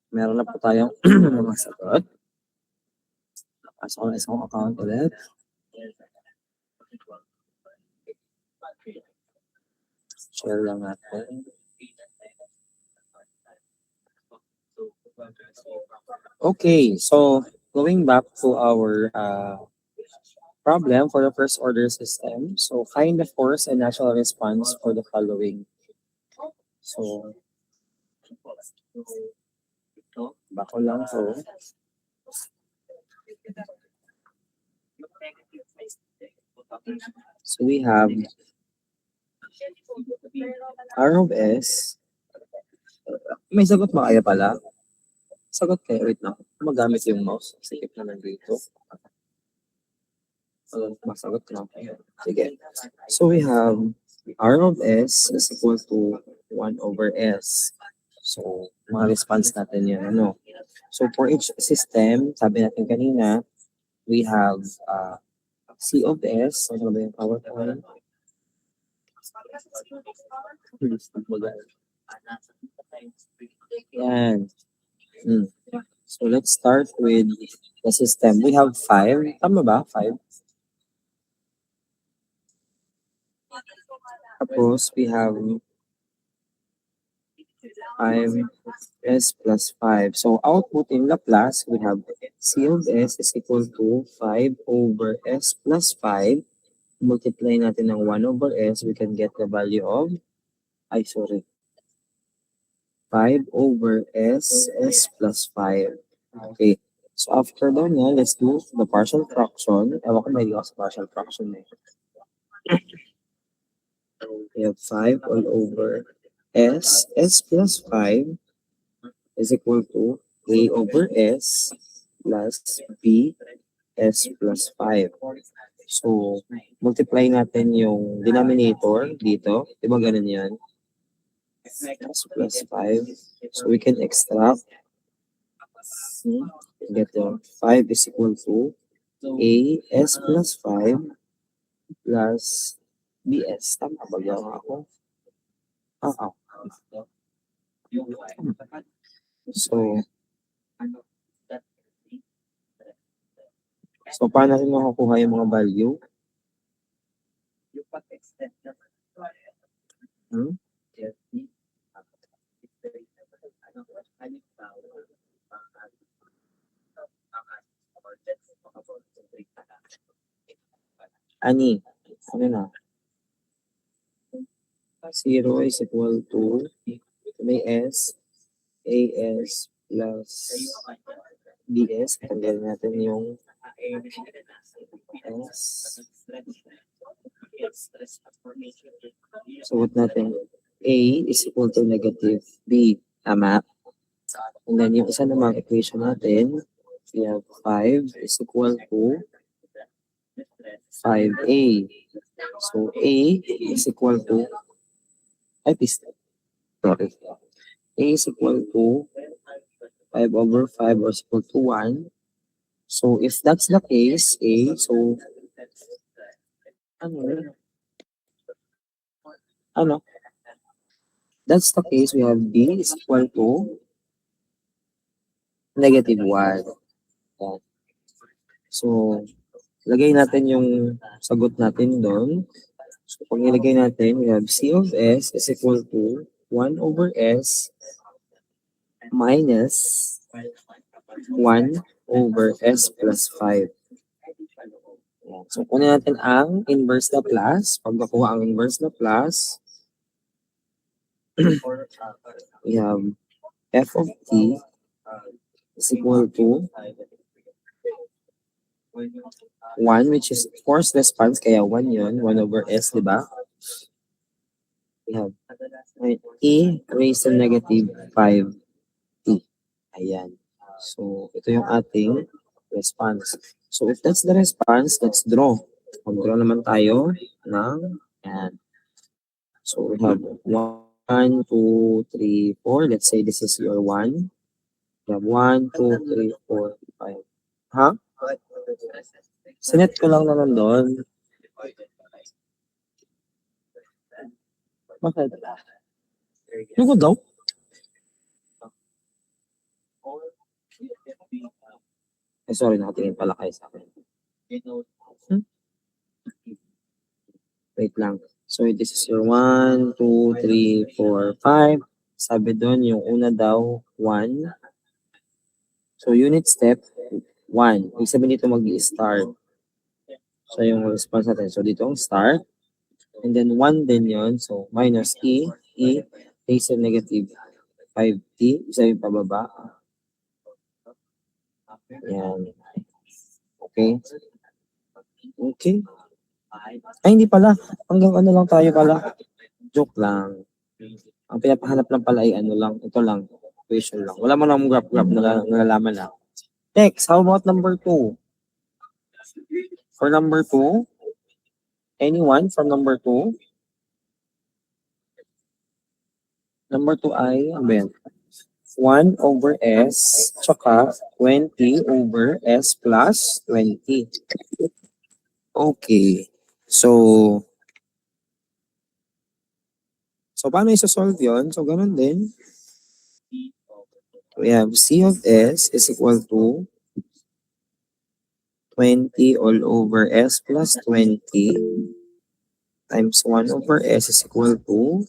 Meron na po tayong mga sagot. Pasok ko na isang account ulit. Share lang natin. Okay, so going back to our problem for the first order system. So find the force and natural response for the following. So, bako lang to. So we have R of S. May sagot ba kaya pala? Sagot kayo. Wait lang. Magamit yung mouse. Sikip na nandito. Masagot na. Sige. So we have R of S is equal to 1 over S. So, mga response natin yan. Ano? So, for each system, sabi natin kanina, we have C of S. Ano ba yung PowerPoint? Yan. So, let's start with the system. We have 5. Tama ba? 5. Tapos, we have 5S plus 5. So, output in Laplace, we have C of S is equal to 5 over S plus 5. Multiply natin ng 1 over S, we can get the value of, 5 over S plus 5. Okay. So after doon nga, let's do the partial fraction. Ewan ko may ako sa partial fraction eh. We have 5 all over S plus 5 is equal to A over S plus B S plus 5. So, multiply natin yung denominator dito. Diba ganun yan? S plus 5. So, we can extract. Get the 5 is equal to A S plus 5 plus BS. Tama ba yan ako? So, paano natin makukuha yung mga value? Ani, ano na? 0 is equal to may S, AS plus BS. Tanggalin natin yung S. So, what natin? A is equal to negative B. Tama? And then, yung isa namang equation natin, we have 5 is equal to 5A. So, A is equal to, sorry. A is equal to 5 over 5 or is equal to 1. So, if that's the case, A, so, that's the case, we have B is equal to negative 1. So, lagay natin yung sagot natin doon. So, pag nilagay natin, we have C of S is equal to 1 over S minus 1 over S plus 5. So, kunin natin ang inverse Laplace. Pag nakuha ang inverse Laplace, we have F of T is equal to 1, which is forced response, kaya 1 yun, 1 over S, di ba? We have E raised to negative 5T. Ayan. So, ito yung ating response. So, if that's the response, let's draw. Mag-draw naman tayo ng yan. So, we have 1, 2, 3, 4. Let's say this is your 1. We have 1, 2, 3, 4, 5. Ha? Sinet ko lang naman doon. Bakit? Yung ko daw? Sorry, nakatingin pala kayo sa akin. Wait lang. So, this is your 1, 2, 3, 4, 5. Sabi doon, yung una daw, 1. So, unit step, 1. Ibig sabihin dito mag-i-start. So, yung response natin. So, dito ang start. And then, 1 din yun. So, minus E raised to negative 5T. Ibig sabihin pababa. Yan. Okay. Okay. Ay, hindi pala. Hanggang ano lang tayo pala. Joke lang. Ang pinapahanap lang pala ay ano lang. Ito lang. Equation lang. Wala mo lang graph na nalalaman lang. Next, how about number 2? For number 2, anyone from number 2? Number 2 ay, ano ba yan? 1 over S, tsaka 20 over S plus 20. Okay. So, paano isa-solve yun? So, ganun din. We have C of S is equal to 20 all over S plus 20 times 1 over S is equal to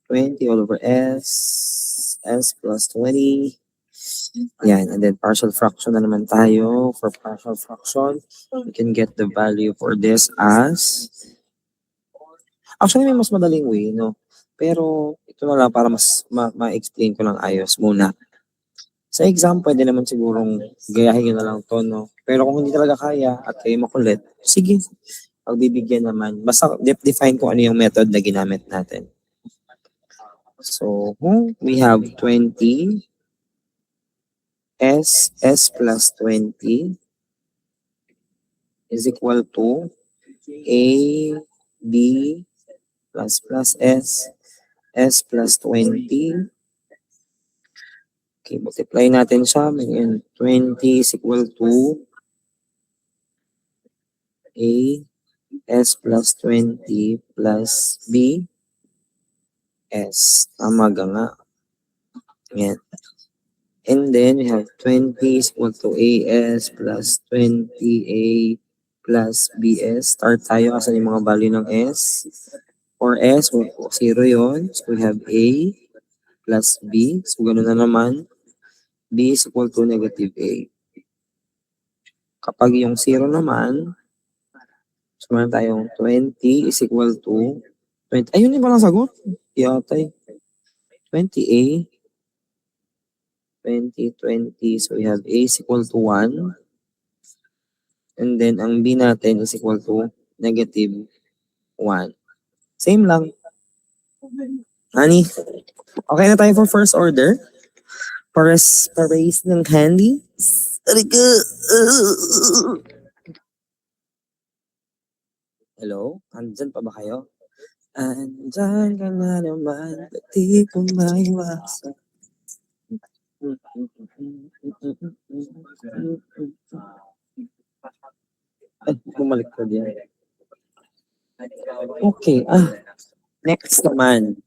20 all over S plus 20 Yan, and then partial fraction na naman tayo. For partial fraction, we can get the value for this as... Actually, may mas madaling way, no? Pero ito na lang para mas ma-explain ko lang ayos muna. Sa exam, pwede naman sigurong gayahin nyo na lang to, no? Pero kung hindi talaga kaya at kayo makulit, sige, pagbibigyan naman. Basta define ko ano yung method na ginamit natin. So, we have 20 s plus 20 is equal to a, b plus s plus 20. Okay, multiply natin siya. Ngayon, 20 is equal to a s plus 20 plus b s. Tama ka nga. Yan. And then we have 20 is equal to as plus 20a plus bs. Start tayo kasi yung mga value ng s. For s, 0 yun. So we have a plus b. So ganoon na naman. B is equal to negative a. Kapag yung 0 naman, so meron tayong 20 is equal to 20. Ayun yung palang sagot. Yatay. 20a. 20. So we have a is equal to 1. And then ang b natin is equal to negative 1. Same lang. Honey, okay na tayo for first order? Pares ng candy? Hello? Andyan pa ba kayo? Andyan ka na naman, pati ko maiwasan. Ay, bumalik ko din. Okay, next naman.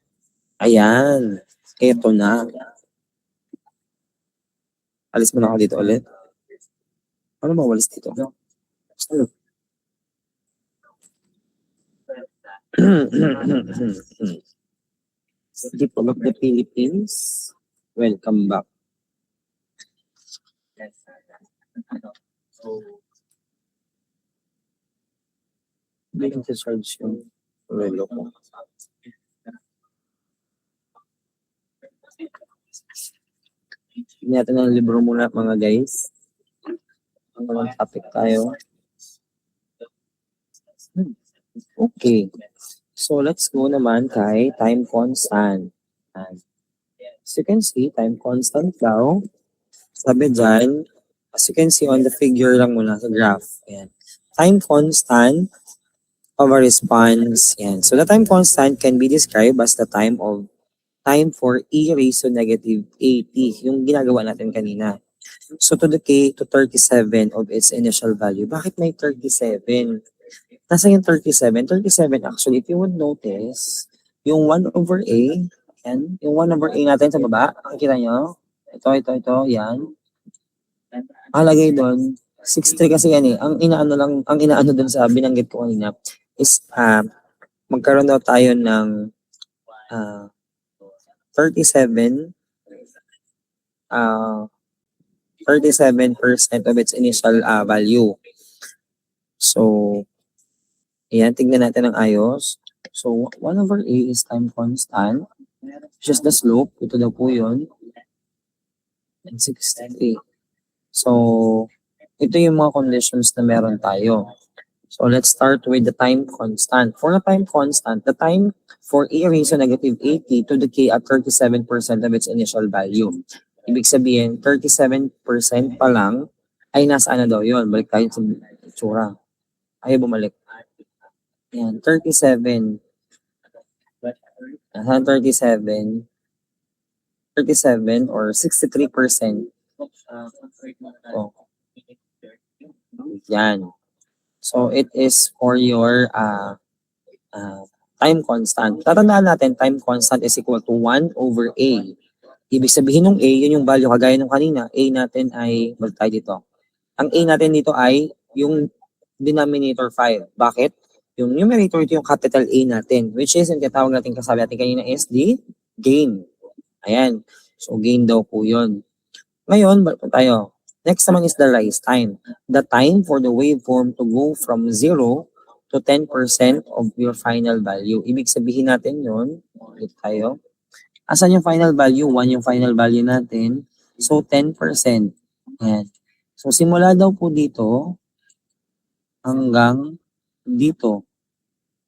Ayan, eto na. Alis mo na ako dito ulit. Ano ba walis dito? People of the Philippines, welcome back. Hindi lang charge yung relo ko. Hindi natin ang libro muna mga guys. Ang mga topic tayo. Okay. So let's go naman kay time constant. As you can see, time constant daw. Sabi dyan, as you can see on the figure lang muna sa graph. Ayan. Time constant of a response. Ayan. So the time constant can be described as the time for e raised to negative 80. Yung ginagawa natin kanina. So to decay to 37 of its initial value. Bakit may 37? Nasa yung 37? 37 actually, if you would notice, yung 1 over a, yan, yung 1 over a natin sa baba, nakikita nyo? Ito, yan. Lagay doon, 6-3 kasi yan eh. Ang inaano doon sa binanggit ko kanina is, magkaroon daw tayo ng 37% of its initial value. So, ayan, tignan natin ang ayos. So, 1 over a is time constant, which is the slope. Ito daw po yun. And 63. So, ito yung mga conditions na meron tayo. So, let's start with the time constant. For the time constant, the time for e raised to negative 80 to decay at 37% of its initial value. Ibig sabihin, 37% pa lang ay nasaan na daw yun. Balik tayo sa itsura. Ayaw bumalik. Ayan, 37. Nasaan 37? 37 or 63%. Oh. Yan. So, it is for your time constant. Tatandaan natin, time constant is equal to 1 over a. Ibig sabihin ng a, yun yung value kagaya nung kanina. A natin ay, balik tayo dito. Ang a natin dito ay yung denominator 5. Bakit? Yung numerator, ito yung capital A natin. Which is, yung tinatawag natin kasabi natin kanina is the gain. Ayan. So, gain daw po yun. Ngayon, balik po tayo. Next naman is the rise time. The time for the waveform to go from 0 to 10% of your final value. Ibig sabihin natin yun, ulit tayo. Asan yung final value? 1 yung final value natin. So, 10%. Ayan. So, simula daw po dito hanggang dito.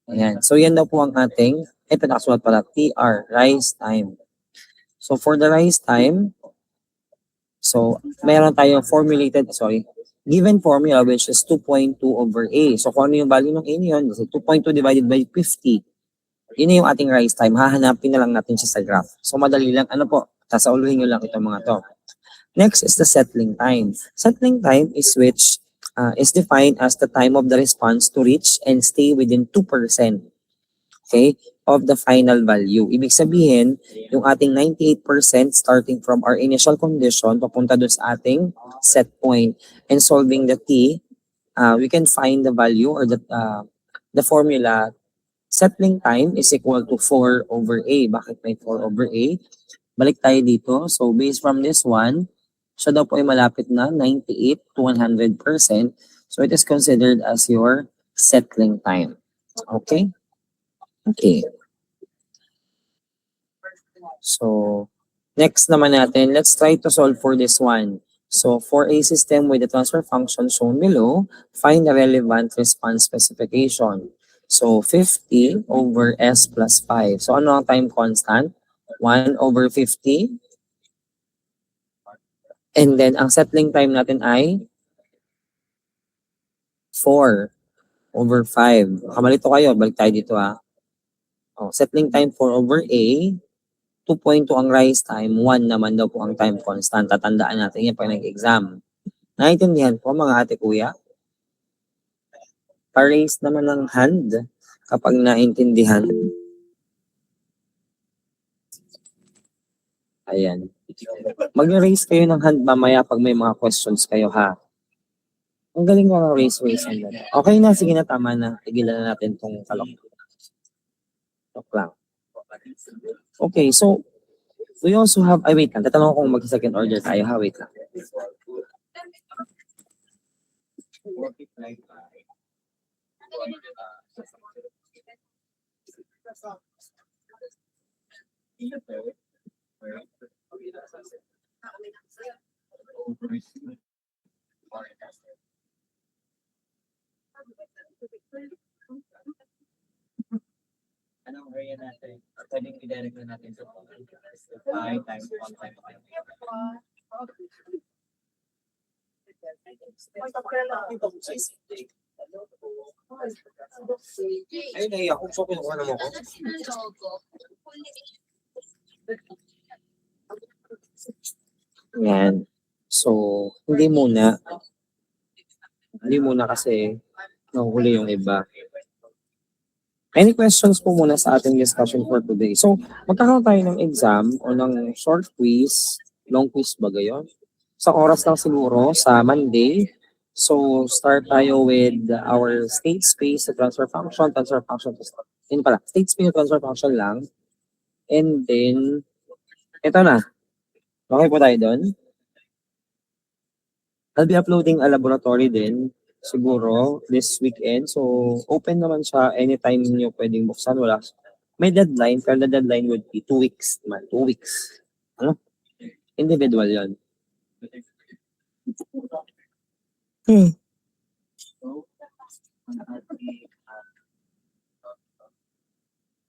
Ayan. So, yan daw po ang ating, pinakasulat pala, TR, rise time. So, for the rise time, so, meron tayong given formula which is 2.2 over A. So, kung ano yung value ng A niyon, 2.2 divided by 50. Yun na yung ating rise time. Hahanapin na lang natin siya sa graph. So, madali lang. Ano po? Sasauluhin nyo lang itong mga to. Next is the settling time. Settling time is which is defined as the time of the response to reach and stay within 2%. Okay, of the final value. Ibig sabihin, yung ating 98% starting from our initial condition papunta doon sa ating set point and solving the t, we can find the value or the formula. Settling time is equal to 4 over A. Bakit may 4 over A? Balik tayo dito. So based from this one, siya daw po ay malapit na 98 to 100%. So it is considered as your settling time. Okay? Okay. So, next naman natin, let's try to solve for this one. So, for a system with the transfer function shown below, find the relevant response specification. So, 50 over S plus 5. So, ano ang time constant? 1 over 50. And then, ang settling time natin ay 4 over 5. Kamalito kayo, balik tayo dito ha. Oh, settling time 4 over A, 2.2 ang rise time, 1 naman daw po ang time constant. Tatandaan natin yan pag nag-exam. Naintindihan po mga ate kuya? Pa-raise naman ng hand kapag naintindihan. Ayan. Mag-raise kayo ng hand mamaya pag may mga questions kayo ha. Ang galing mga raise hand. Okay na, sige na, tama na. Tigilan na natin tong kalok. Talk lang. Okay, so we also have, wait lang, tatanong ko kung mag-second order tayo ha, wait lang. Anong area natin? Pwedeng i-direct na natin sa 5 times 1 times 5. Ay, naiyak ko. So, kinukuha naman ko. Yan. So, hindi muna. Hindi muna kasi nahuhuli yung iba. Any questions po muna sa ating discussion for today? So, magkakaroon tayo ng exam o ng short quiz, long quiz ba gayon? Sa oras lang siguro, sa Monday. So, start tayo with our state space sa transfer function yun pala, state space transfer function lang. And then, ito na. Okay po tayo doon? I'll be uploading a laboratory din siguro this weekend. So, open naman siya anytime niyo pwedeng buksan. Wala. May deadline, pero the deadline would be 2 weeks naman. 2 weeks. Ano? Individual yon.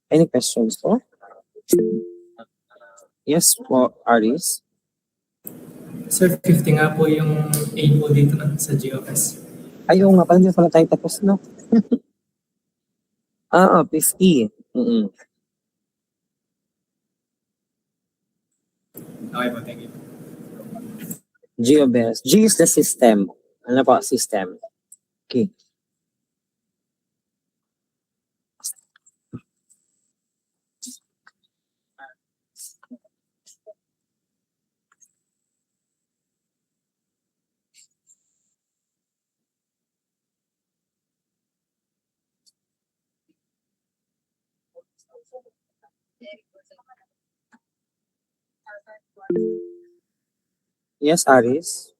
Any questions po? Yes po, Aris. Sir, 50 nga po yung aim mo dito na sa GOS. Ayaw nga, parang hindi pala tayo tapos, no? 50. Okay po, thank you. GeoBest. G is the system. Ano po? System. Okay. Yes, Aris?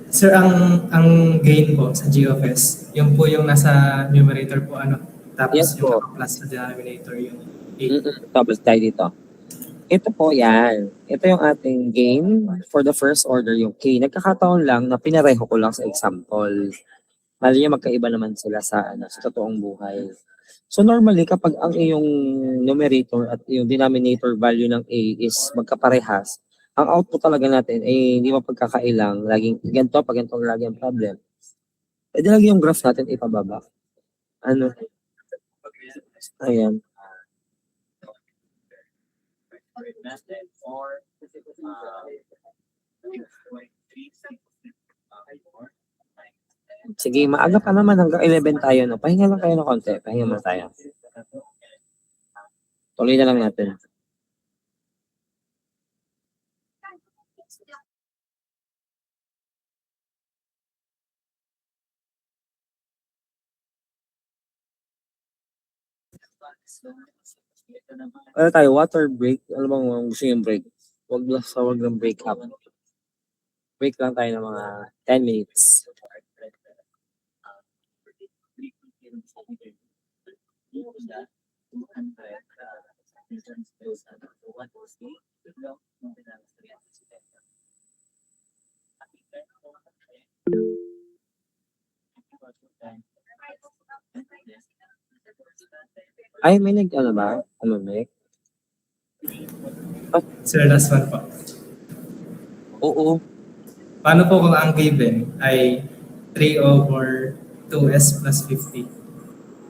Sir, ang gain po sa G of S, yung po yung nasa numerator po ano, Yes tapos yung po. naka-plus sa denominator yung 8. Tapos tayo dito. Ito po yan. Ito yung ating game for the first order, yung K. Nagkakataon lang na pinareho ko lang sa example. Mali niya magkaiba naman sila sa totoong buhay. So normally, kapag ang iyong numerator at yung denominator value ng A is magkaparehas, ang output talaga natin ay hindi mapagkakailang. Laging ganito, pag ganito lagi ang problem. Pwede lagi yung graph natin ipababa. Ano? Ayan. Sige, maaga pa naman hanggang 11 tayo. No? Pahinga lang kayo ng konti. Pahinga muna tayo. Tuloy na lang natin. Ano tayo? Water break? Ano bang gusto yung break? Wag lang break up. Break lang tayo ng mga 10 minutes. Ay, may ano ba? Ano, Nick? Sir, last one po. Oo. Paano po kung ang given ay 3 over 2s plus 50?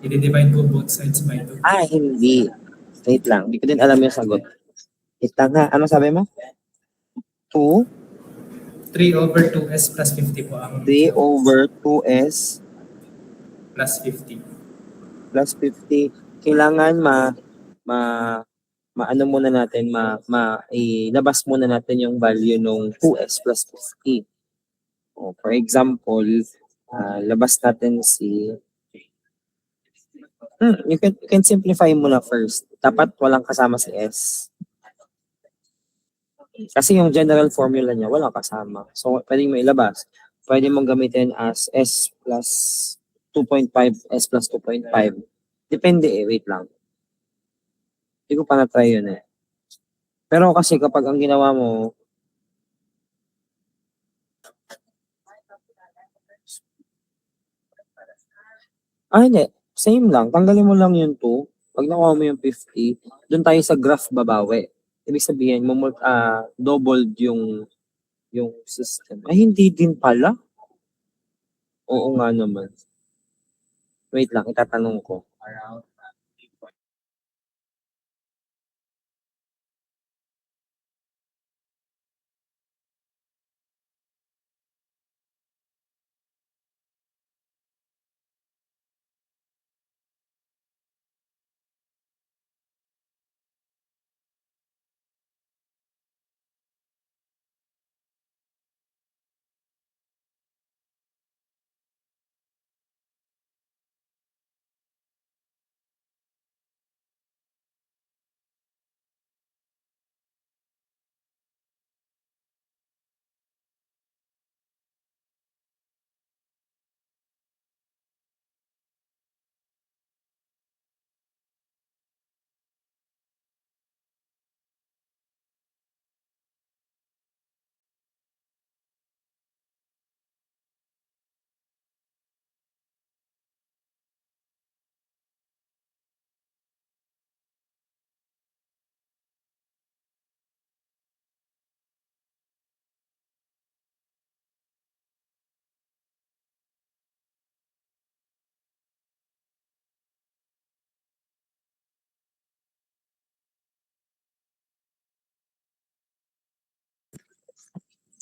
I-divide po both sides by 2. Hindi. Wait lang. Hindi ko din alam yung sagot. Wait lang ha. Ano sabi mo? 2? 3 over 2s plus 50 po ang 3 over 2s plus 50. plus 50. Kailangan maano muna natin, ilabas muna natin yung value ng 2s plus 50. O, for example, labas natin si you can simplify muna first. Dapat walang kasama si s. Kasi yung general formula niya walang kasama. So, pwedeng mailabas. Pwede mong gamitin as s plus 2.5, s plus 2.5. Depende wait lang. Hindi ko pa na-try yun eh. Pero kasi kapag ang ginawa mo, hindi. Same lang. Tanggalin mo lang yung 2. Pag nakuha mo yung 50, doon tayo sa graph babawi. Ibig sabihin, doubled yung system. Hindi din pala. Oo nga naman. Wait lang, itatanong ko.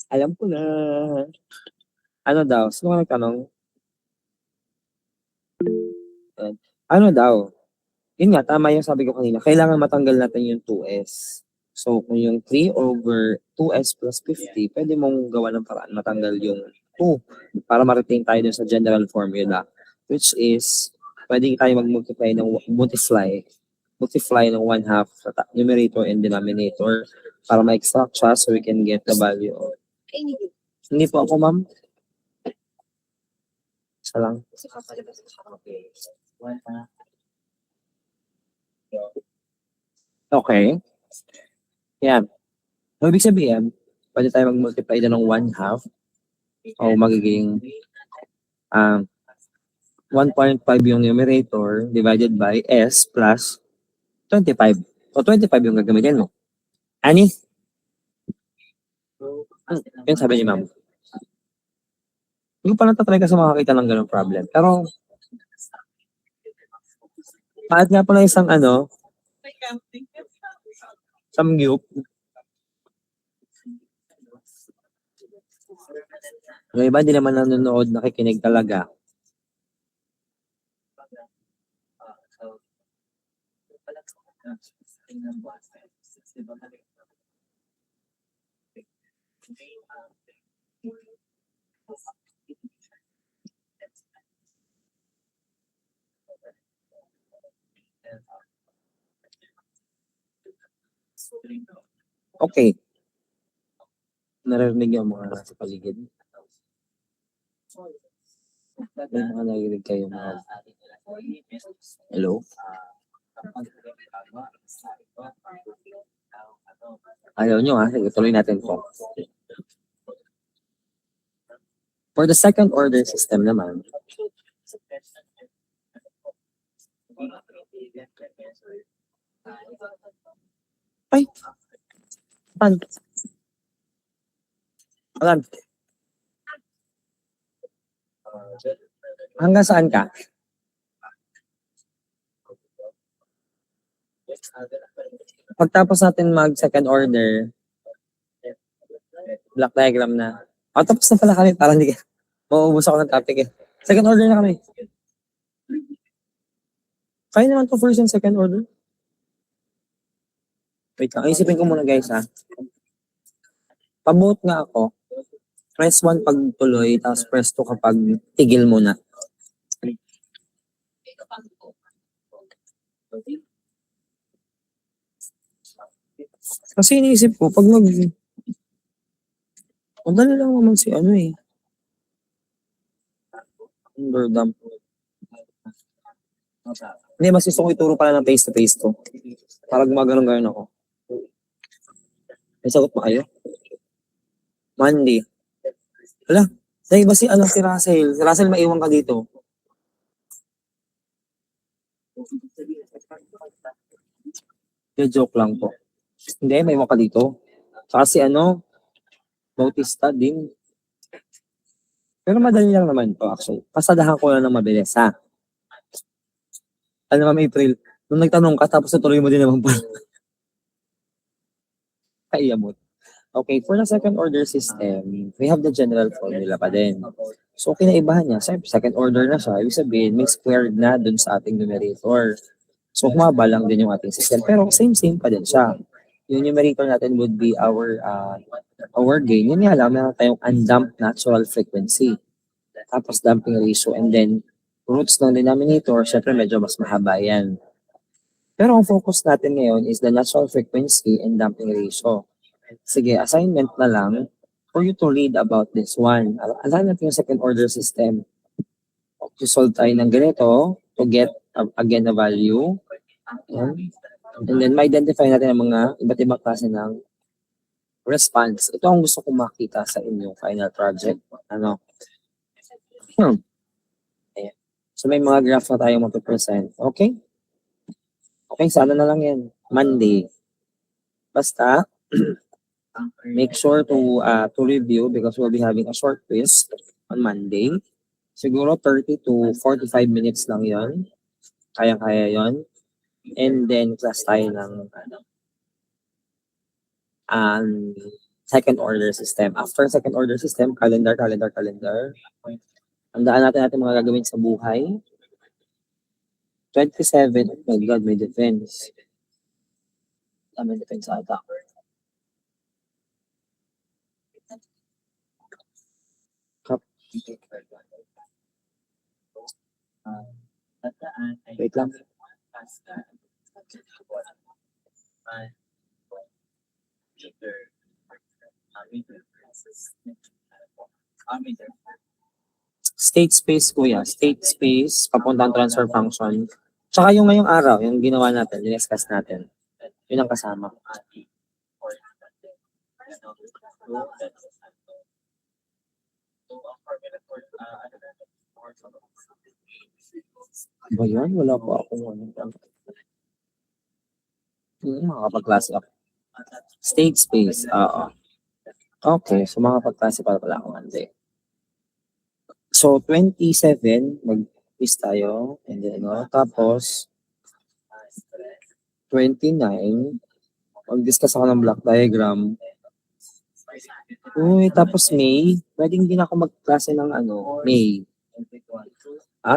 Alam ko na. Ano daw? Sino ka nagtanong? Ano daw? Yun nga, tama yung sabi ko kanina. Kailangan matanggal natin yung 2s. So, kung yung 3 over 2s plus 50, pwede mong gawa ng paraan matanggal yung 2 para ma-retain tayo dun sa general formula, which is, pwede tayo mag-multiply ng multiply multiply ng 1/2 sa numerator and denominator para ma-extract siya so we can get the value of. Hindi po ako, ma'am. Isa lang. Okay. Yan. So, ibig sabihin, pwede tayo mag-multiply din ng 1/2 o magiging 1.5 yung numerator divided by S plus 25. So, 25 yung gagamitin mo. Ani? Yun sabi ni ma'am. Hindi ko pa natatry kasi makakita ng ganong problem. Pero, kahit nga pala isang samgyup. Yung iba, di naman nanonood, nakikinig talaga. Okay. Narinig yung mga nasa paligid. May mga narinig kayo mga... Hello? Ayaw nyo ha? Sige, tuloy natin po. For the second order system naman, ay, pan. Alam. Hanggang saan ka? Pagtapos natin mag second order, block diagram na. Tapos na pala kami, parang hindi ka. Mauubos ako ng topic eh. Second order na kami. Kaya naman to first and second order. Wait lang, isipin ko muna guys ha. Pabuot nga ako. Press 1 pag tuloy, tapos press 2 kapag tigil muna. Kasi iniisip ko, pag madali lang naman si Underdump. Hindi, mas gusto ko ituro pala ng face-to-face to. Para gumagano'n-ganon ako. May sagot pa kayo? Monday. Wala. Dahil ba si Russell? Si Russell, maiwan ka dito. Joke lang po. Hindi, maiwan ka dito. Saka si Bautista din. Pero madali lang naman to actually. Pasadahan ko lang ng mabilis ha. Ma'am April, nung nagtanong ka tapos natuloy mo din naman pala. Kaiyamot. Okay, for the second order system, we have the general formula pa din. So, kinaibahan niya. Second order na siya. Ibig sabihin, may squared na dun sa ating numerator. So, humaba lang din yung ating system. Pero same pa din siya. Yung numerator natin would be our gain. Yun nga lang, meron tayong undamped natural frequency. Tapos damping ratio. And then, roots ng denominator, syempre medyo mas mahaba yan. Pero ang focus natin ngayon is the natural frequency and damping ratio. Sige, assignment na lang for you to read about this one. Alam natin yung second order system. Solve tayo ng ganito to get, again, a value. And then, ma-identify natin ang mga iba't ibang klase ng response. Ito ang gusto kong makita sa inyong final project. Ayan. So, may mga graph na tayo mapipresent. Okay? Okay, sana na lang yan. Monday. Basta, make sure to review because we'll be having a short quiz on Monday. Siguro 30 to 45 minutes lang yon. Kaya-kaya yon. And then, class tayo ng second order system. After second order system, calendar. Tandaan natin mga gagawin sa buhay. 27, oh my God, may defense. May defense ata. Wait lang. State space, kuya. State space, papuntang transfer function. Tsaka yung ngayong araw, yung ginawa natin, diniscuss natin. Yun ang kasama. Ba yan? Wala pa akong ano. Makakapag-class up. State space, oo. Okay, so makakapag-class pala pala ako hindi. So, 27, mag-quiz tayo. And then, tapos, 29, mag-discuss ako ng block diagram. Uy, tapos May, pwedeng din ako mag-klase ng May.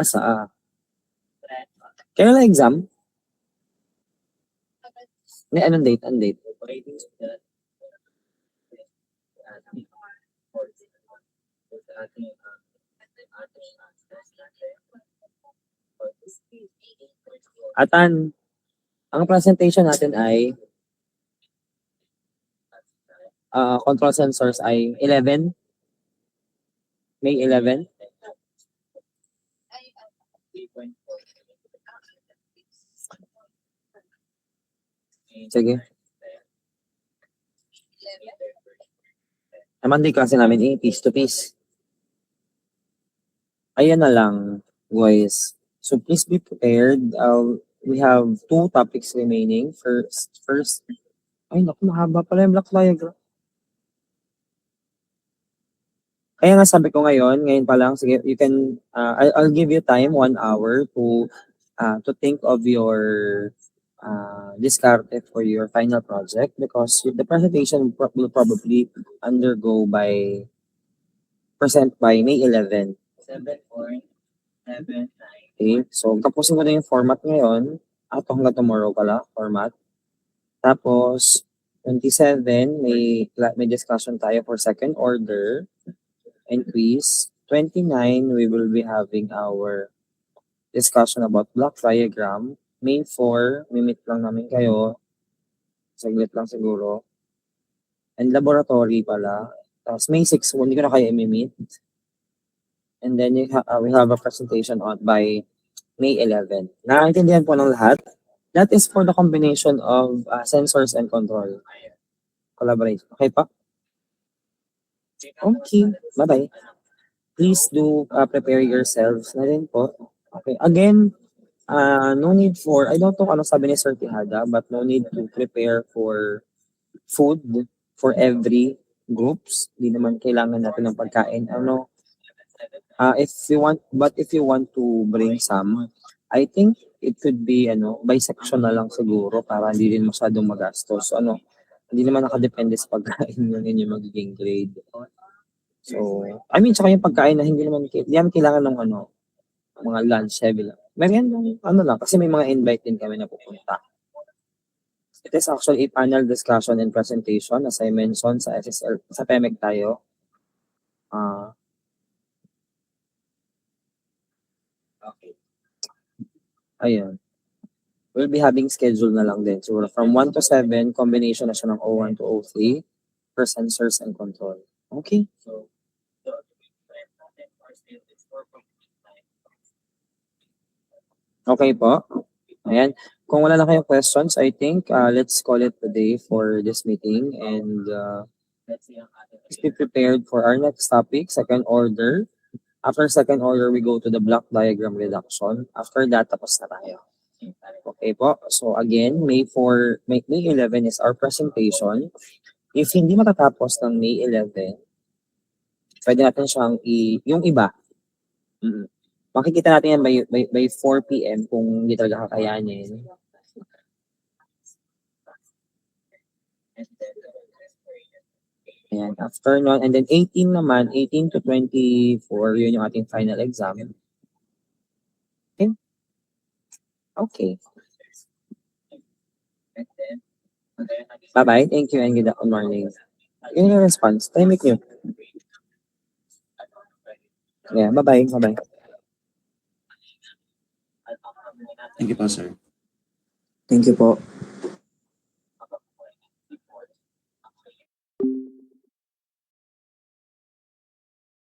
Sa kailan na exam? May anong date? Anong date? Atan, ang presentation natin ay control sensors ay 11. May 11. Sige. Naman di klase namin piece to piece. Ayan na lang, guys. So please be prepared. We have 2 topics remaining. First, ay naku, mahaba pala yung block diagram. Kaya nga sabi ko ngayon pa lang, sige, you can, I'll give you time, 1 hour to think of your discarte for your final project because the presentation will probably undergo present by May 11. 7. Okay, so tapusin ko na yung format ngayon. Hanggang tomorrow pala, format. Tapos, 27, may discussion tayo for second order and quiz. 29, we will be having our discussion about block diagram. May 4, mimit lang namin kayo. Saglit lang siguro. And laboratory pala. Tapos May 6, hindi ko na kayo i-meet. And then we have a presentation by May 11. Nakaintindihan po ng lahat. That is for the combination of sensors and control. Collaborate. Okay pa? Okay. Bye-bye. Please do prepare yourselves na rin po. Okay. Again, no need for, I don't know ano sabi ni Sir Tihada, but no need to prepare for food for every groups. Hindi naman kailangan natin ng pagkain. If you want to bring some, I think it could be by section na lang siguro para hindi din masyadong magastos. So, hindi naman nakadepende sa pagkain yung inyong magiging grade. So, I mean, tsaka yung pagkain na hindi naman kailangan ng mga lunch heavy lang. Meron lang, kasi may mga invite din kami na pupunta. It is actually a panel discussion and presentation as I mentioned sa SSL, sa PEMEC tayo. Okay. Ayun. We'll be having schedule na lang din. So, from 1 to 7, combination na siya ng 01 to 03 for sensors and control. Okay. So, okay po. Ayan. Kung wala na kayong questions, I think let's call it a day for this meeting. And let's be prepared for our next topic, second order. After second order, we go to the block diagram reduction. After that, tapos na tayo. Okay po. So again, May 11 is our presentation. If hindi matatapos ng May 11, pwede natin siyang yung iba. Makikita natin yan by 4 p.m. kung hindi talaga kakayanin. Ayan, after nun, and then 18 naman, 18 to 24, yun yung ating final exam. Okay? Okay. Bye-bye. Thank you and good morning. Yun yung response. Timing nyo. Yeah, bye-bye. Bye-bye. Thank you po, sir. Thank you po.